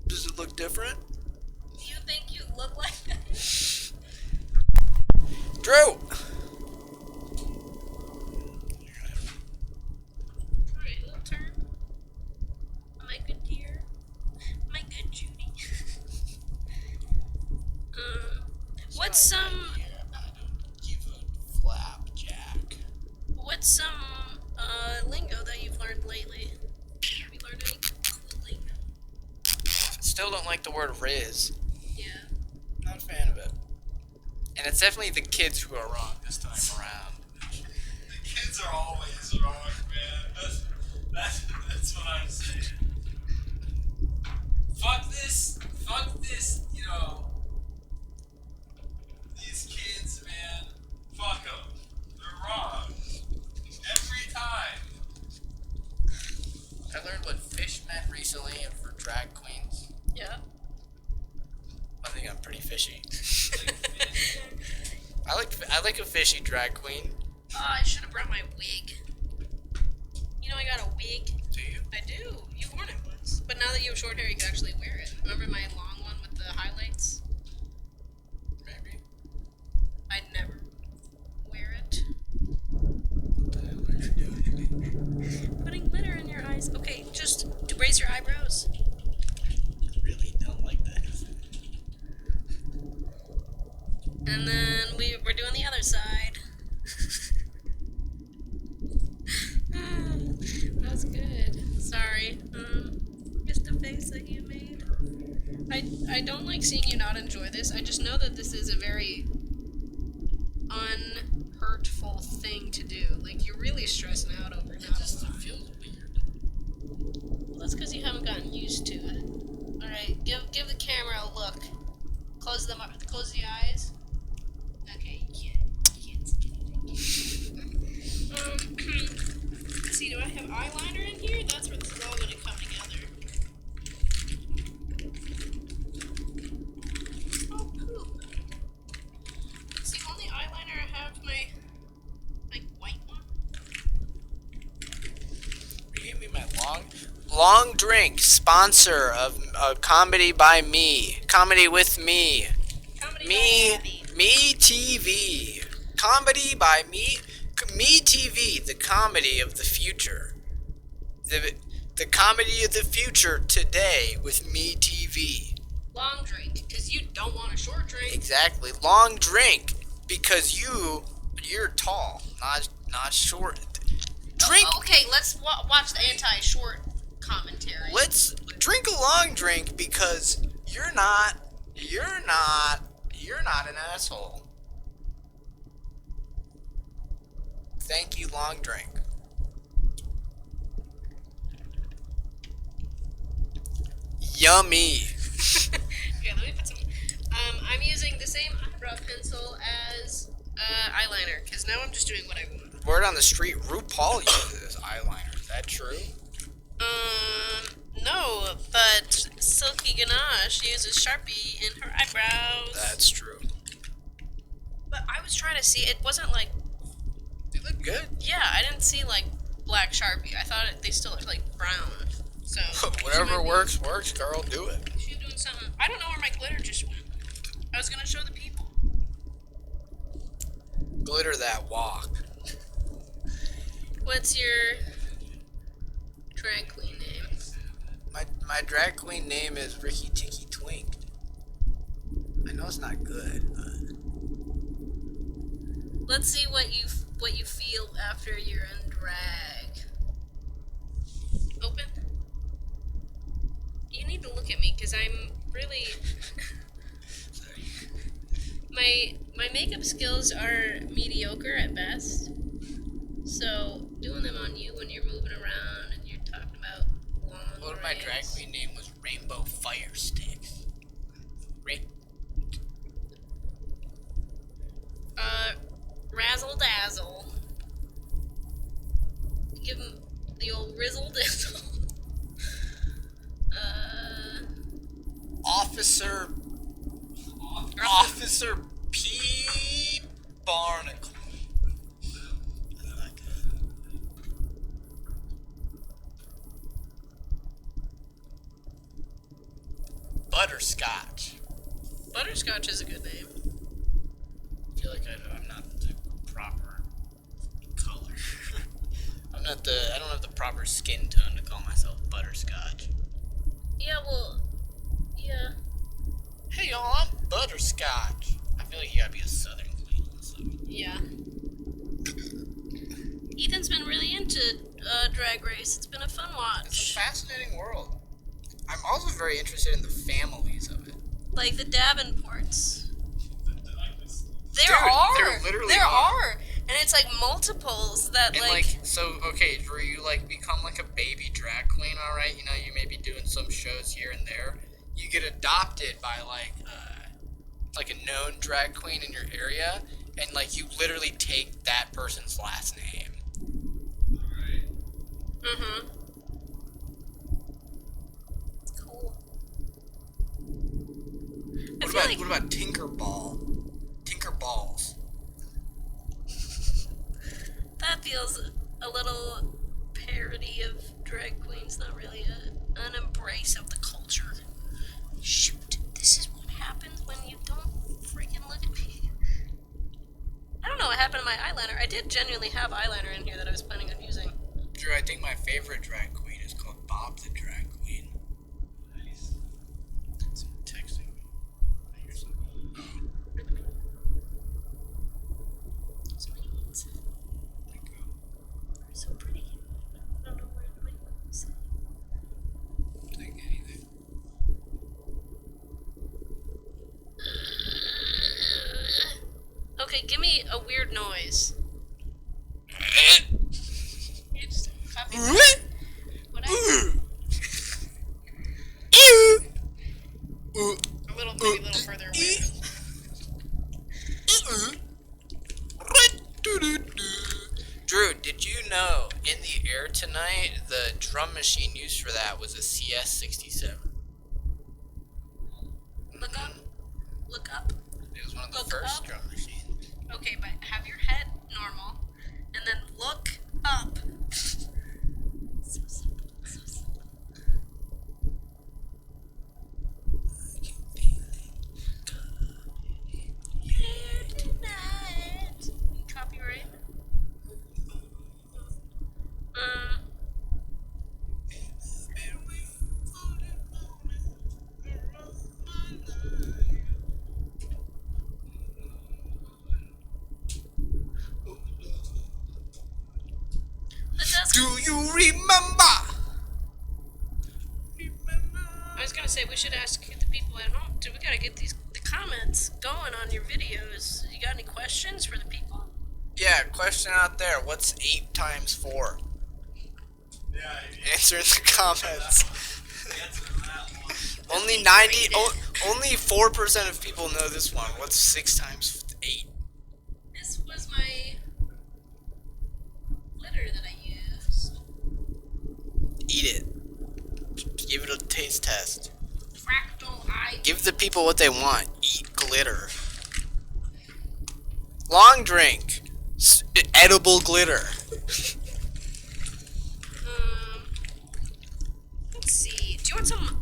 Does it look different? Do you think you look like that? Drew! Alright, little turn. My good dear. My good Judy. What's some lingo that you've learned lately? Have you learned any cool lingo? Still don't like the word Riz. Yeah. Not a fan of it. And it's definitely the kids who are wrong this time around. The kids are always wrong, man. That's what I'm saying. Fuck this, these kids, man. Fuck them. They're wrong. Every time. I learned what fish meant recently for drag queens. Yeah. I think I'm pretty fishy. I like a fishy drag queen. I should have brought my wig. You know I got a wig. Do you? I do. You've worn it once. But now that you have short hair, you can actually wear it. Remember my long one with the highlights? Maybe. I'd never wear it. What the hell are you doing? Putting glitter in your eyes. Okay, just to raise your eyebrows. I really don't like that. And then we're doing the other side. That was good. Sorry. Just the face that you made. I don't like seeing you not enjoy this. I just know that this is a very unhurtful thing to do. Like, you're really stressing out over it. It just feels weird. Well, that's because you haven't gotten used to it. Alright, give the camera a look. Close them up. Close the eyes. Okay, you can't see anything. See, do I have eyeliner in here? That's where this is all going to come together. Oh, poop. It's the only eyeliner I have, my, white one. You gave me my long drink, sponsor of Comedy by Me. Comedy with Me. Comedy Me, by Abby. Me TV. Comedy by Me. Me TV, the comedy of the future. The comedy of the future today with Me TV. Long drink, because you don't want a short drink. Exactly. Long drink because you're tall, not short. Drink. Oh, okay, let's watch the anti-short commentary. Let's drink a long drink because you're not an asshole. Thank you, long drink. Yummy. Okay, let me put some. I'm using the same eyebrow pencil as eyeliner, because now I'm just doing what I want. Word on the street, RuPaul uses eyeliner. Is that true? No, but Silky Ganache uses Sharpie in her eyebrows. That's true. But I was trying to see, it wasn't like, They look good. yeah, I didn't see like black Sharpie. I thought they still looked like brown. So Whatever works, girl. Do it. She's doing something. I don't know where my glitter just went. I was gonna show the people. Glitter that walk. What's your drag queen name? My drag queen name is Ricky Tikki Twink. I know it's not good, but Let's see what you feel after you're in drag. Open. You need to look at me because I'm really my makeup skills are mediocre at best. So doing them on you when you're moving around and you're talking about long what if my drag braids. queen name was Rainbow Fire Sticks? Razzle dazzle. Give him the old rizzle dizzle. Officer P. Barnacle. Butterscotch. Butterscotch is a good name. I feel like I'm not the proper color. I don't have the proper skin tone to call myself Butterscotch. Yeah, well, yeah. Hey y'all, I'm Butterscotch. I feel like you gotta be a Southern queen. So. Yeah. Ethan's been really into Drag Race. It's been a fun watch. It's a fascinating world. I'm also very interested in the families of it. Like the Davenports. Dude, there literally are. And it's like multiples that And so, okay, Drew, you become like a baby drag queen, alright? You know, you may be doing some shows here and there. You get adopted by like a known drag queen in your area, and you literally take that person's last name. Alright. Mm-hmm. Cool. What about Tinkerball? Tinkerballs. That feels a little parody of drag queens, not really an embrace of the culture. Shoot, this is what happens when you don't freaking look at me. I don't know what happened to my eyeliner. I did genuinely have eyeliner in here that I was planning on using. Drew, I think my favorite drag queen is called Bob the Drag Queen. Nice. It's texting me. Here's something. Sweet. So pretty. I don't know where to make this. Take anything. Okay, give me a weird noise. You just copy What? what a little further away. Drew, did you know in the air tonight the drum machine used for that was a CS-67? Look up. Look up. It was one of the Look first up. drum machines. Okay, but have your head normal, and then look up. So simple. So simple. Here tonight. Copyright. Do you remember? I was gonna say we should ask the people at home. We gotta get the comments going on your videos. You got any questions for the people? Yeah, question out there. What's 8 times 4? Yeah, Answer in the comments. answer that one. Only 4% of people know this one. What's 6 times 8? This was my glitter that I used. Eat it. Give it a taste test. Fractal eye. Give the people what they want. Eat glitter. Long drink. Edible glitter. Let's see. Do you want some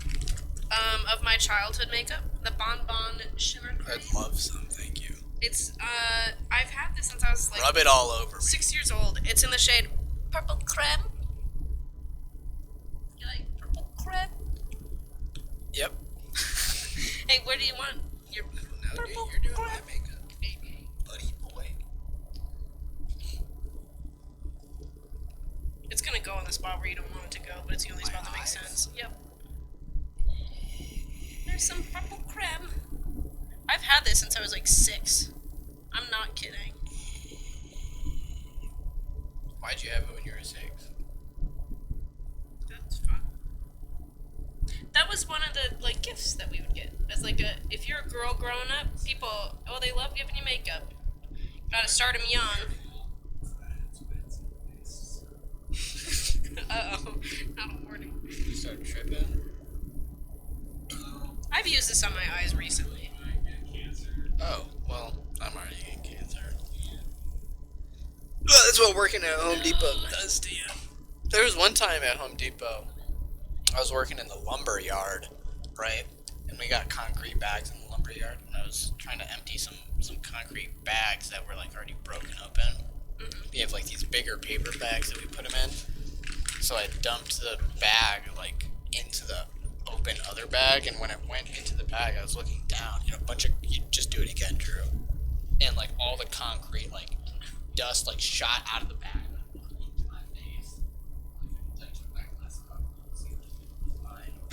of my childhood makeup? The Bon Bon Shimmer Cream. I'd love some, thank you. It's I've had this since I was Rub it all over me. 6 years old. It's in the shade Purple Creme. You like Purple Creme? Yep. Hey, where do you want your No, dude, Purple you're doing Creme? my makeup. Buddy boy. It's gonna go in the spot where you don't want it to go, but it's the only My spot that makes eyes. sense. Yep. There's some Purple Creme. I've had this since I was 6. I'm not kidding. Why'd you have it when you were 6? That's fun. That was one of the gifts that we would get as if you're a girl growing up, people they love giving you makeup. Gotta start them young. Uh oh, not a warning. You start tripping. I've used used this on my eyes recently. Oh, well, I'm already getting cancer. Well, that's what working at Home Depot does to you. There was one time at Home Depot, I was working in the lumber yard, right? And we got concrete bags in the lumber yard, and I was trying to empty some concrete bags that were like already broken open. We have like these bigger paper bags that we put them in. So I dumped the bag like into the open other bag, and when it went into the bag, I was looking down, you just do it again, Drew. And like all the concrete, like dust, like shot out of the bag.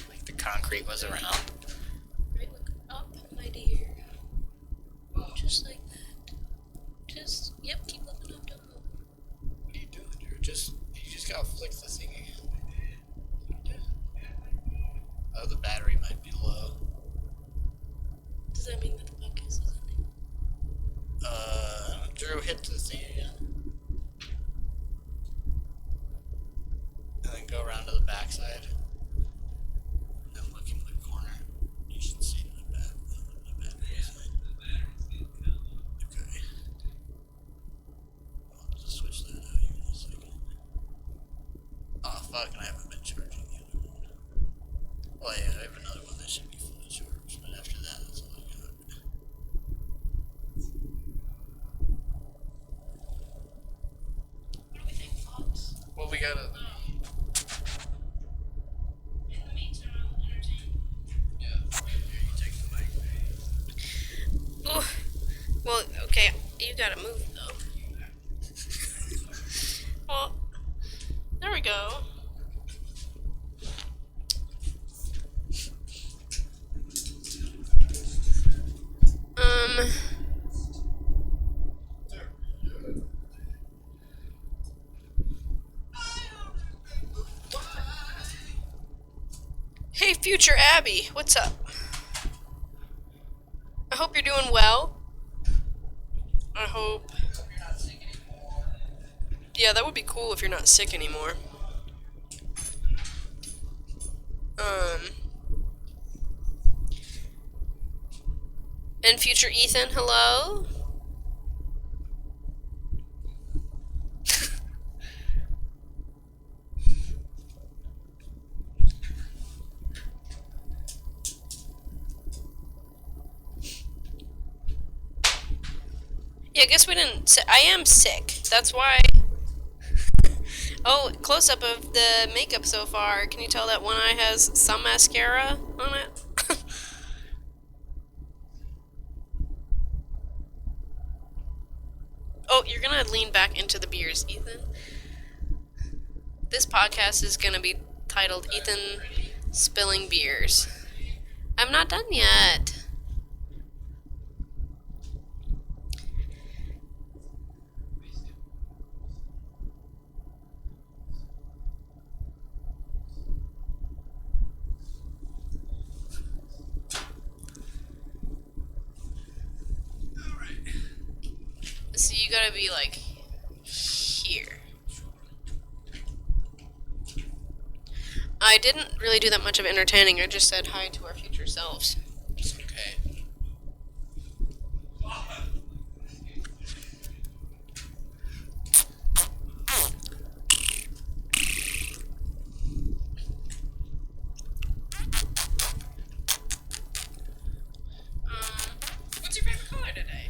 Like the concrete was around. Right, look up, my dear. Just like that. Yep, keep looking up, don't move. What are you doing, Drew? You just gotta flick the thing again. Oh, the battery might be low. Does that mean that the podcast is ending? Drew, hit the thing again. And then go around to the backside. And look in the corner. You should see my battery is. Okay. I'll just switch that out here in a second. Oh, fuck, and I haven't been charging the other one. Oh, yeah, I have another one that should be fully charged, but after that, that's all I got. What do we think, folks? Well, we gotta. In the meantime, I'll entertain. Yeah, here, you take the mic. Ooh. Well, okay, you gotta move, though. Well, there we go. Hey, future Abby, what's up? I hope you're doing well. I hope. Yeah, that would be cool if you're not sick anymore. And future Ethan, hello? Yeah, I guess we didn't. I am sick. That's why. Oh, close up of the makeup so far. Can you tell that one eye has some mascara on it? Oh, you're gonna lean back into the beers, Ethan. This podcast is gonna be titled Ethan Spilling Beers. I'm not done yet. So you gotta be like here. I didn't really do that much of entertaining. I just said hi to our future selves. It's okay. What's your favorite color today?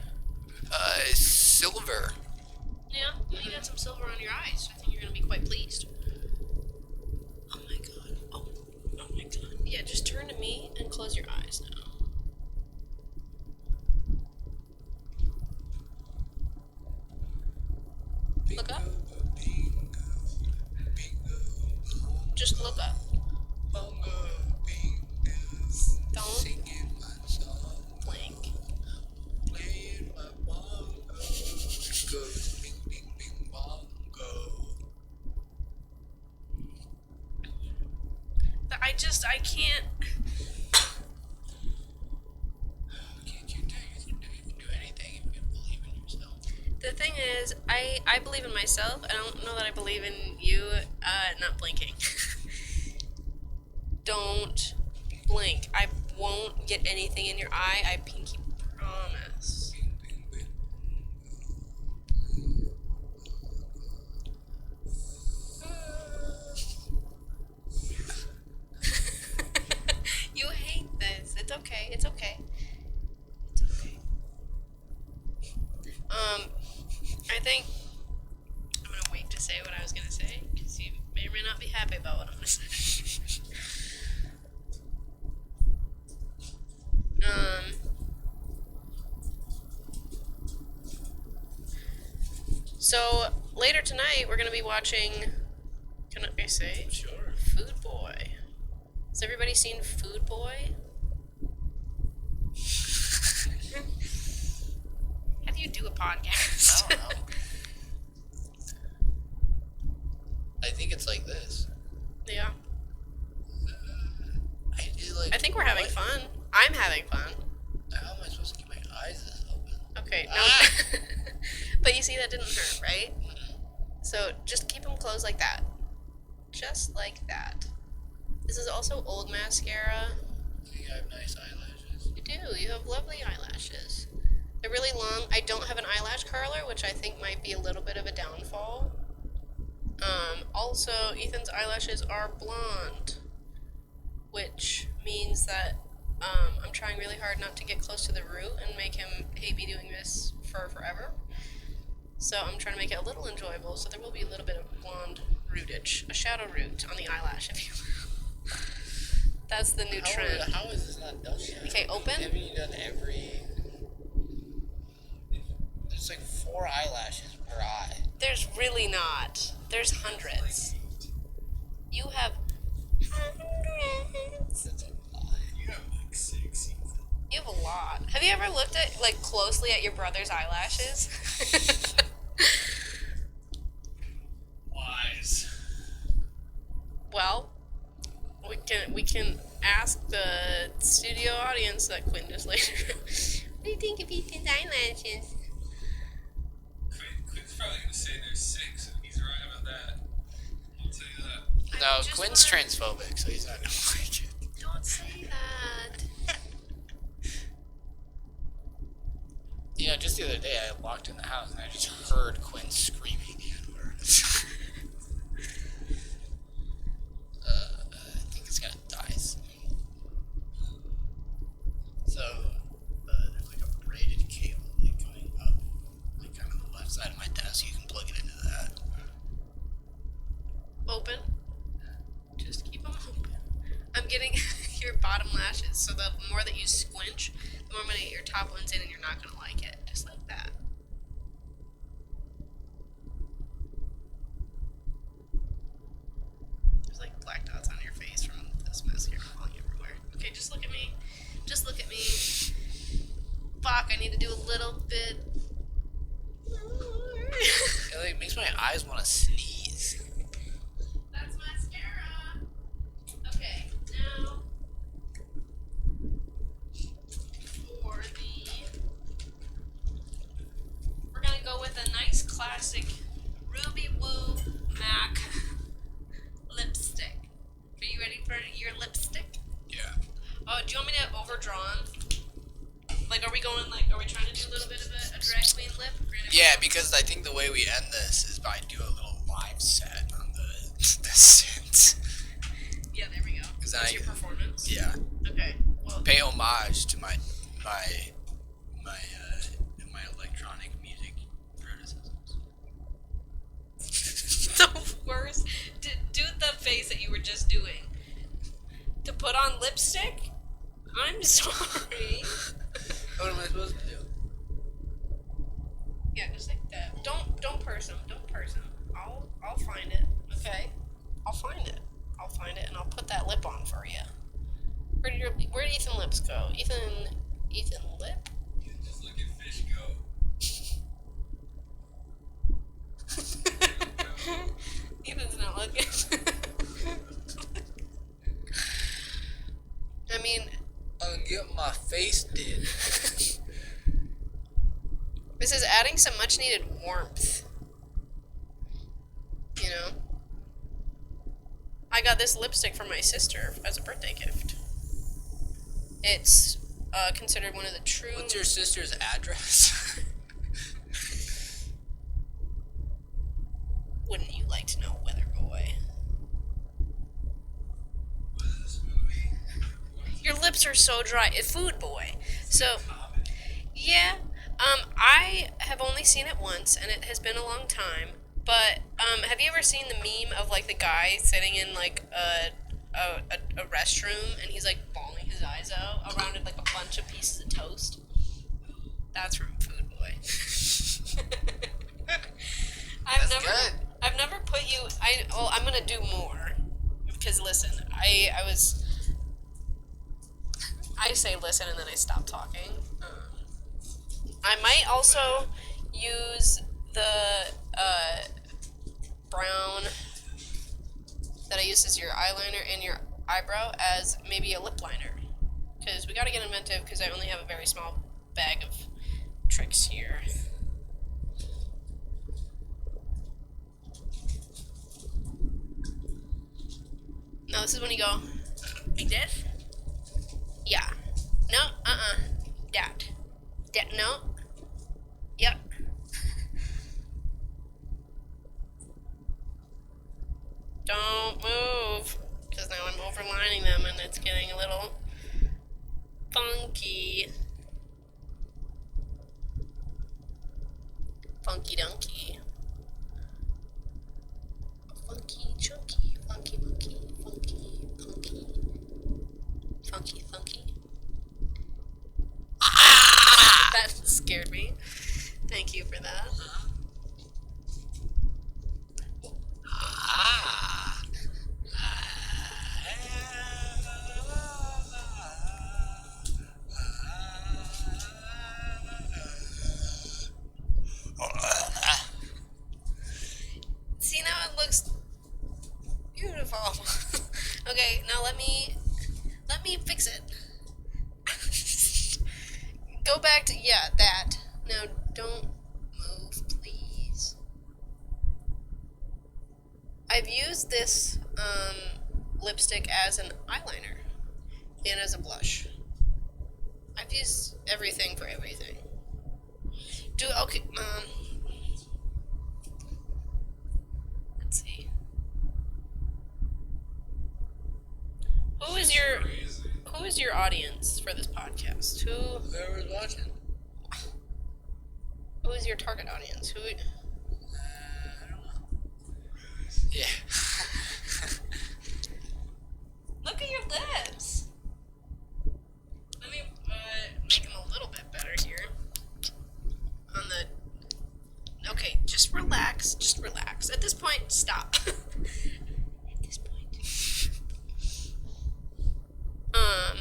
Silver. Yeah, well, you got some silver on your eyes. I think you're gonna be quite pleased. Oh my god. Oh my god. Yeah, just turn to me and close your eyes now. Look up. Just look up. Don't blink. I can't. Can't you do anything if you believe in yourself? The thing is, I believe in myself. I don't know that I believe in you not blinking. Don't blink. won't get anything in your eye. I pinky promise. You hate this. It's okay. It's okay. It's okay. I think I'm gonna wait to say what I was gonna say because you may or may not be happy about what I'm gonna say. So later tonight we're gonna be watching. Can I say? Sure. Food Boy. Has everybody seen Food Boy? How do you do a podcast? I don't know. I think it's like this. Yeah. I think we're having fun. I'm having fun. How am I supposed to keep my eyes this open? Okay, no. But you see, that didn't hurt, right? So just keep them closed like that. Just like that. This is also old mascara. I think I have nice eyelashes. You do. You have lovely eyelashes. They're really long. I don't have an eyelash curler, which I think might be a little bit of a downfall. Also, Ethan's eyelashes are blonde, which means that I'm trying really hard not to get close to the root and make him hate me doing this for forever. So I'm trying to make it a little enjoyable, so there will be a little bit of blonde rootage, a shadow root on the eyelash, if you will. That's the new trend. How is this not done yet? Okay, open. Haven't you done every... There's like 4 eyelashes per eye. There's really not. There's hundreds. You have hundreds. That's a lot. You have like 6. You have a lot. Have you ever looked at closely at your brother's eyelashes? Wise. Well, we can ask the studio audience that Quinn just later. What do you think of Ethan's eyelashes? Quinn's probably gonna say there's 6, and he's right about that. I'll tell you that. No, just Quinn's wanna- transphobic, so he's not gonna like it. Don't say that. You know, just the other day I walked in the house and I just heard Quinn screaming the N-word. I think it's gonna die soon. So, there's like a braided cable coming up, kind of the left side of my desk. You can plug it into that. Open. Just keep them open. I'm getting your bottom lashes, so the more that you squinch, the more I'm gonna get your top ones in, and you're not gonna like it. Just like that. There's like black dots on your face from this mascara falling everywhere. Okay, just look at me. Just look at me. Fuck, I need to do a little bit. It makes my eyes want to sneeze. That's mascara. Okay, now we're gonna go with a nice classic Ruby Woo MAC lipstick. Are you ready for your lipstick? Yeah. Oh, do you want me to overdrawn? Like, are we trying to do a little bit of a drag queen lip? Yeah, because I think the way we end this is by do a little live set on the synths. Yeah, there we go. Is That's that your performance? Yeah. Okay. Well, Pay homage to my electronic music criticisms. the worst. Do the face that you were just doing. To put on lipstick? I'm sorry. What am I supposed to do? Yeah, just like that. Don't purse them. Don't purse them. I'll find it. Okay. I'll find it, and I'll put that lip on for you. Where did Ethan lips go? Ethan lip? You just look at fish go. Ethan's not looking. I mean, I'll get my face did. this is adding some much needed warmth. You know? I got this lipstick from my sister as a birthday gift. It's considered one of the true. What's your sister's address? Wouldn't you like to know, Weather Boy? What is this movie? Your lips are so dry. Food Boy. So, yeah. I have only seen it once, and it has been a long time. But have you ever seen the meme of like the guy sitting in like a restroom and he's like bawling his eyes out around like a bunch of pieces of toast? That's from Food Boy. That's good. I've never put you. I'm gonna do more because listen, I say listen and then I stop talking. I might also use the brown that I used as your eyeliner and your eyebrow as maybe a lip liner. Because we gotta get inventive because I only have a very small bag of tricks here. No, this is when you go like this. Yeah. No, that. No. Yep. Don't move, because now I'm overlining them and it's getting a little funky. Funky dunky. Funky chunky. Funky monkey. Funky punky. Funky thunky. Ah! That scared me. Thank you for that. See, now it looks beautiful. Okay, now let me fix it. Go back to that. Now don't move, please. I've used this lipstick as an eyeliner and as a blush. I've used everything for everything. Okay. Let's see. Who is your audience for this podcast? Whoever's watching. Who is your target audience? I don't know. Yeah. Look at your lips. Let me make them a little bit better here. Okay, just relax. Just relax. At this point, stop. At this point. I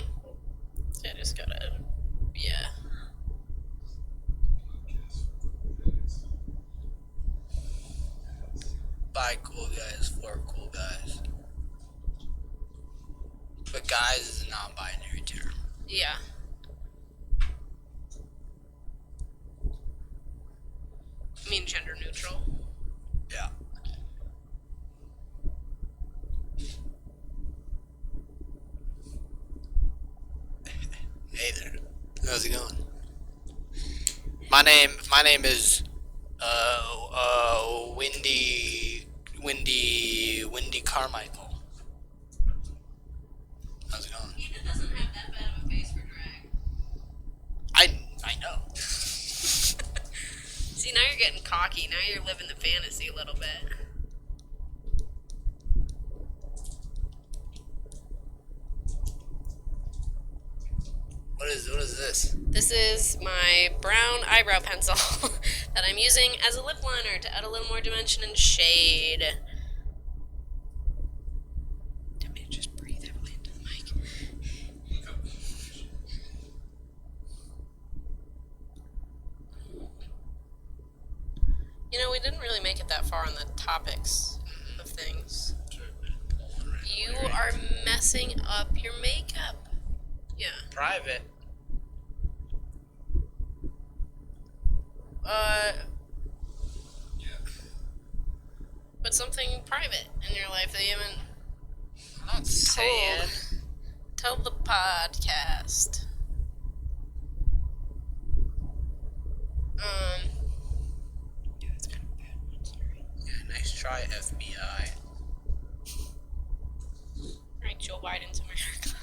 just gotta, yeah. By cool guys for cool guys. But guys is a non-binary term. Yeah. I mean gender neutral. Yeah. Hey there. How's it going? My name is Windy Carmichael. How's it going? Ethan doesn't have that bad of a face for drag. I know. See, now you're getting cocky. Now you're living the fantasy a little bit. What is this? This is my brown eyebrow pencil that I'm using as a lip liner to add a little more dimension and shade. Don't me to just breathe heavily into the mic. You know, we didn't really make it that far on the topics of things. You are messing up your makeup. Yeah. Private. Yeah. But something private in your life that you haven't I'm not saying. Tell the podcast. Yeah, it's kind of a bad one, sorry. Yeah, nice try, FBI. Alright, Joe Biden's America.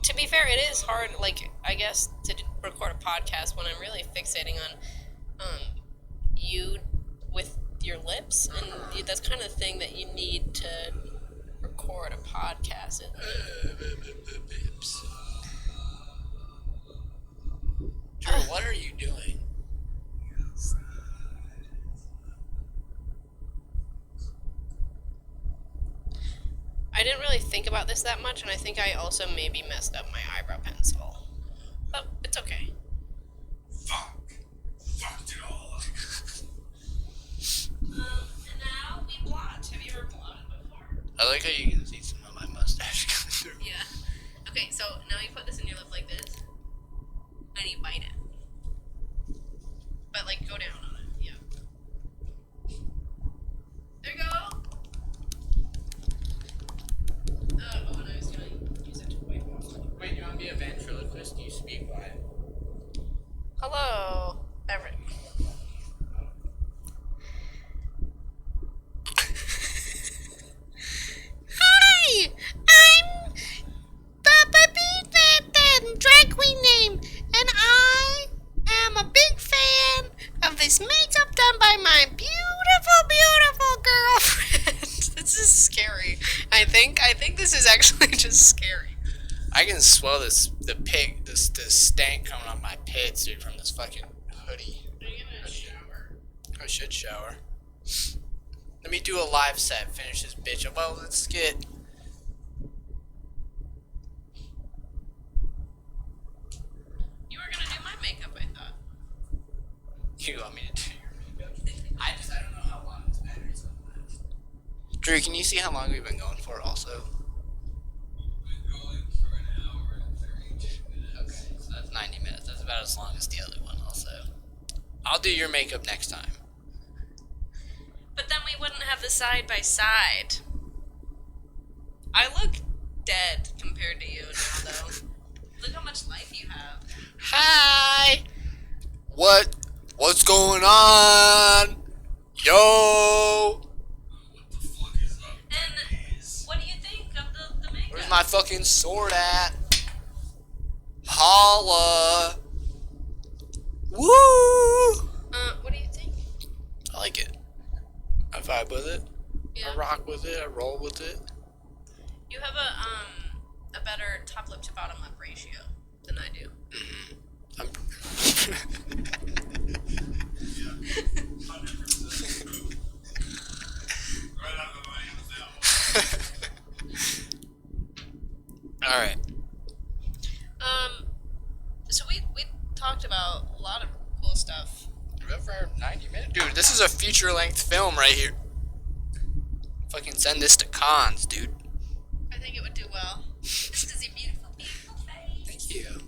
To be fair, it is hard, like, I guess, to record a podcast when I'm really fixating on you with your lips, and that's kind of the thing that you need to record a podcast. Drew, what are you doing? I didn't really think about this that much, and I think I also maybe messed up my eyebrow pencil. But it's okay. Fucked it all up. And now we blot. Have you ever blotted before? I like how you can see some of my mustache coming through. Yeah. Okay, so now you put this in your lip like this, and you bite it. But, like, go down on it. Yeah. There you go. Oh, and I was gonna use it to wipe off. Wait, you want to be a ventriloquist? Do you speak live? Hello, Everett. Hi, I'm drag queen name, and I am a big fan of this makeup done by my beautiful, beautiful girlfriend. This is scary. I think this is actually just scary. I can swell this stank coming off my pits, dude, from this fucking hoodie. Are you gonna shower? I should shower. Let me do a live set, finish this bitch up. Well, let's get... You were gonna do my makeup, I thought. You want me to do your makeup? I don't know how long this battery's gonna last. Drew, can you see how long we've been going for also? We've been going for an hour and 32 minutes. Okay, so that's 90 minutes. That's about as long as the other one also. I'll do your makeup next time. But then we wouldn't have the side by side. I look dead compared to you now, though. Look how much life you have. Hi! What's going on? Yo! What the fuck is up? And what do you think of the makeup? Where's my fucking sword at? Holla! Woo! What do you think? I like it. I vibe with it. Yeah. I rock with it. I roll with it. You have a better top lip to bottom lip ratio than I do. I'm 100%. Right out of the money with that one. Alright. So we talked about a lot of cool stuff. Over 90 minutes? Dude, this is a feature-length film right here. Fucking send this to cons, dude. I think it would do well. This is a beautiful, beautiful face. Thank you.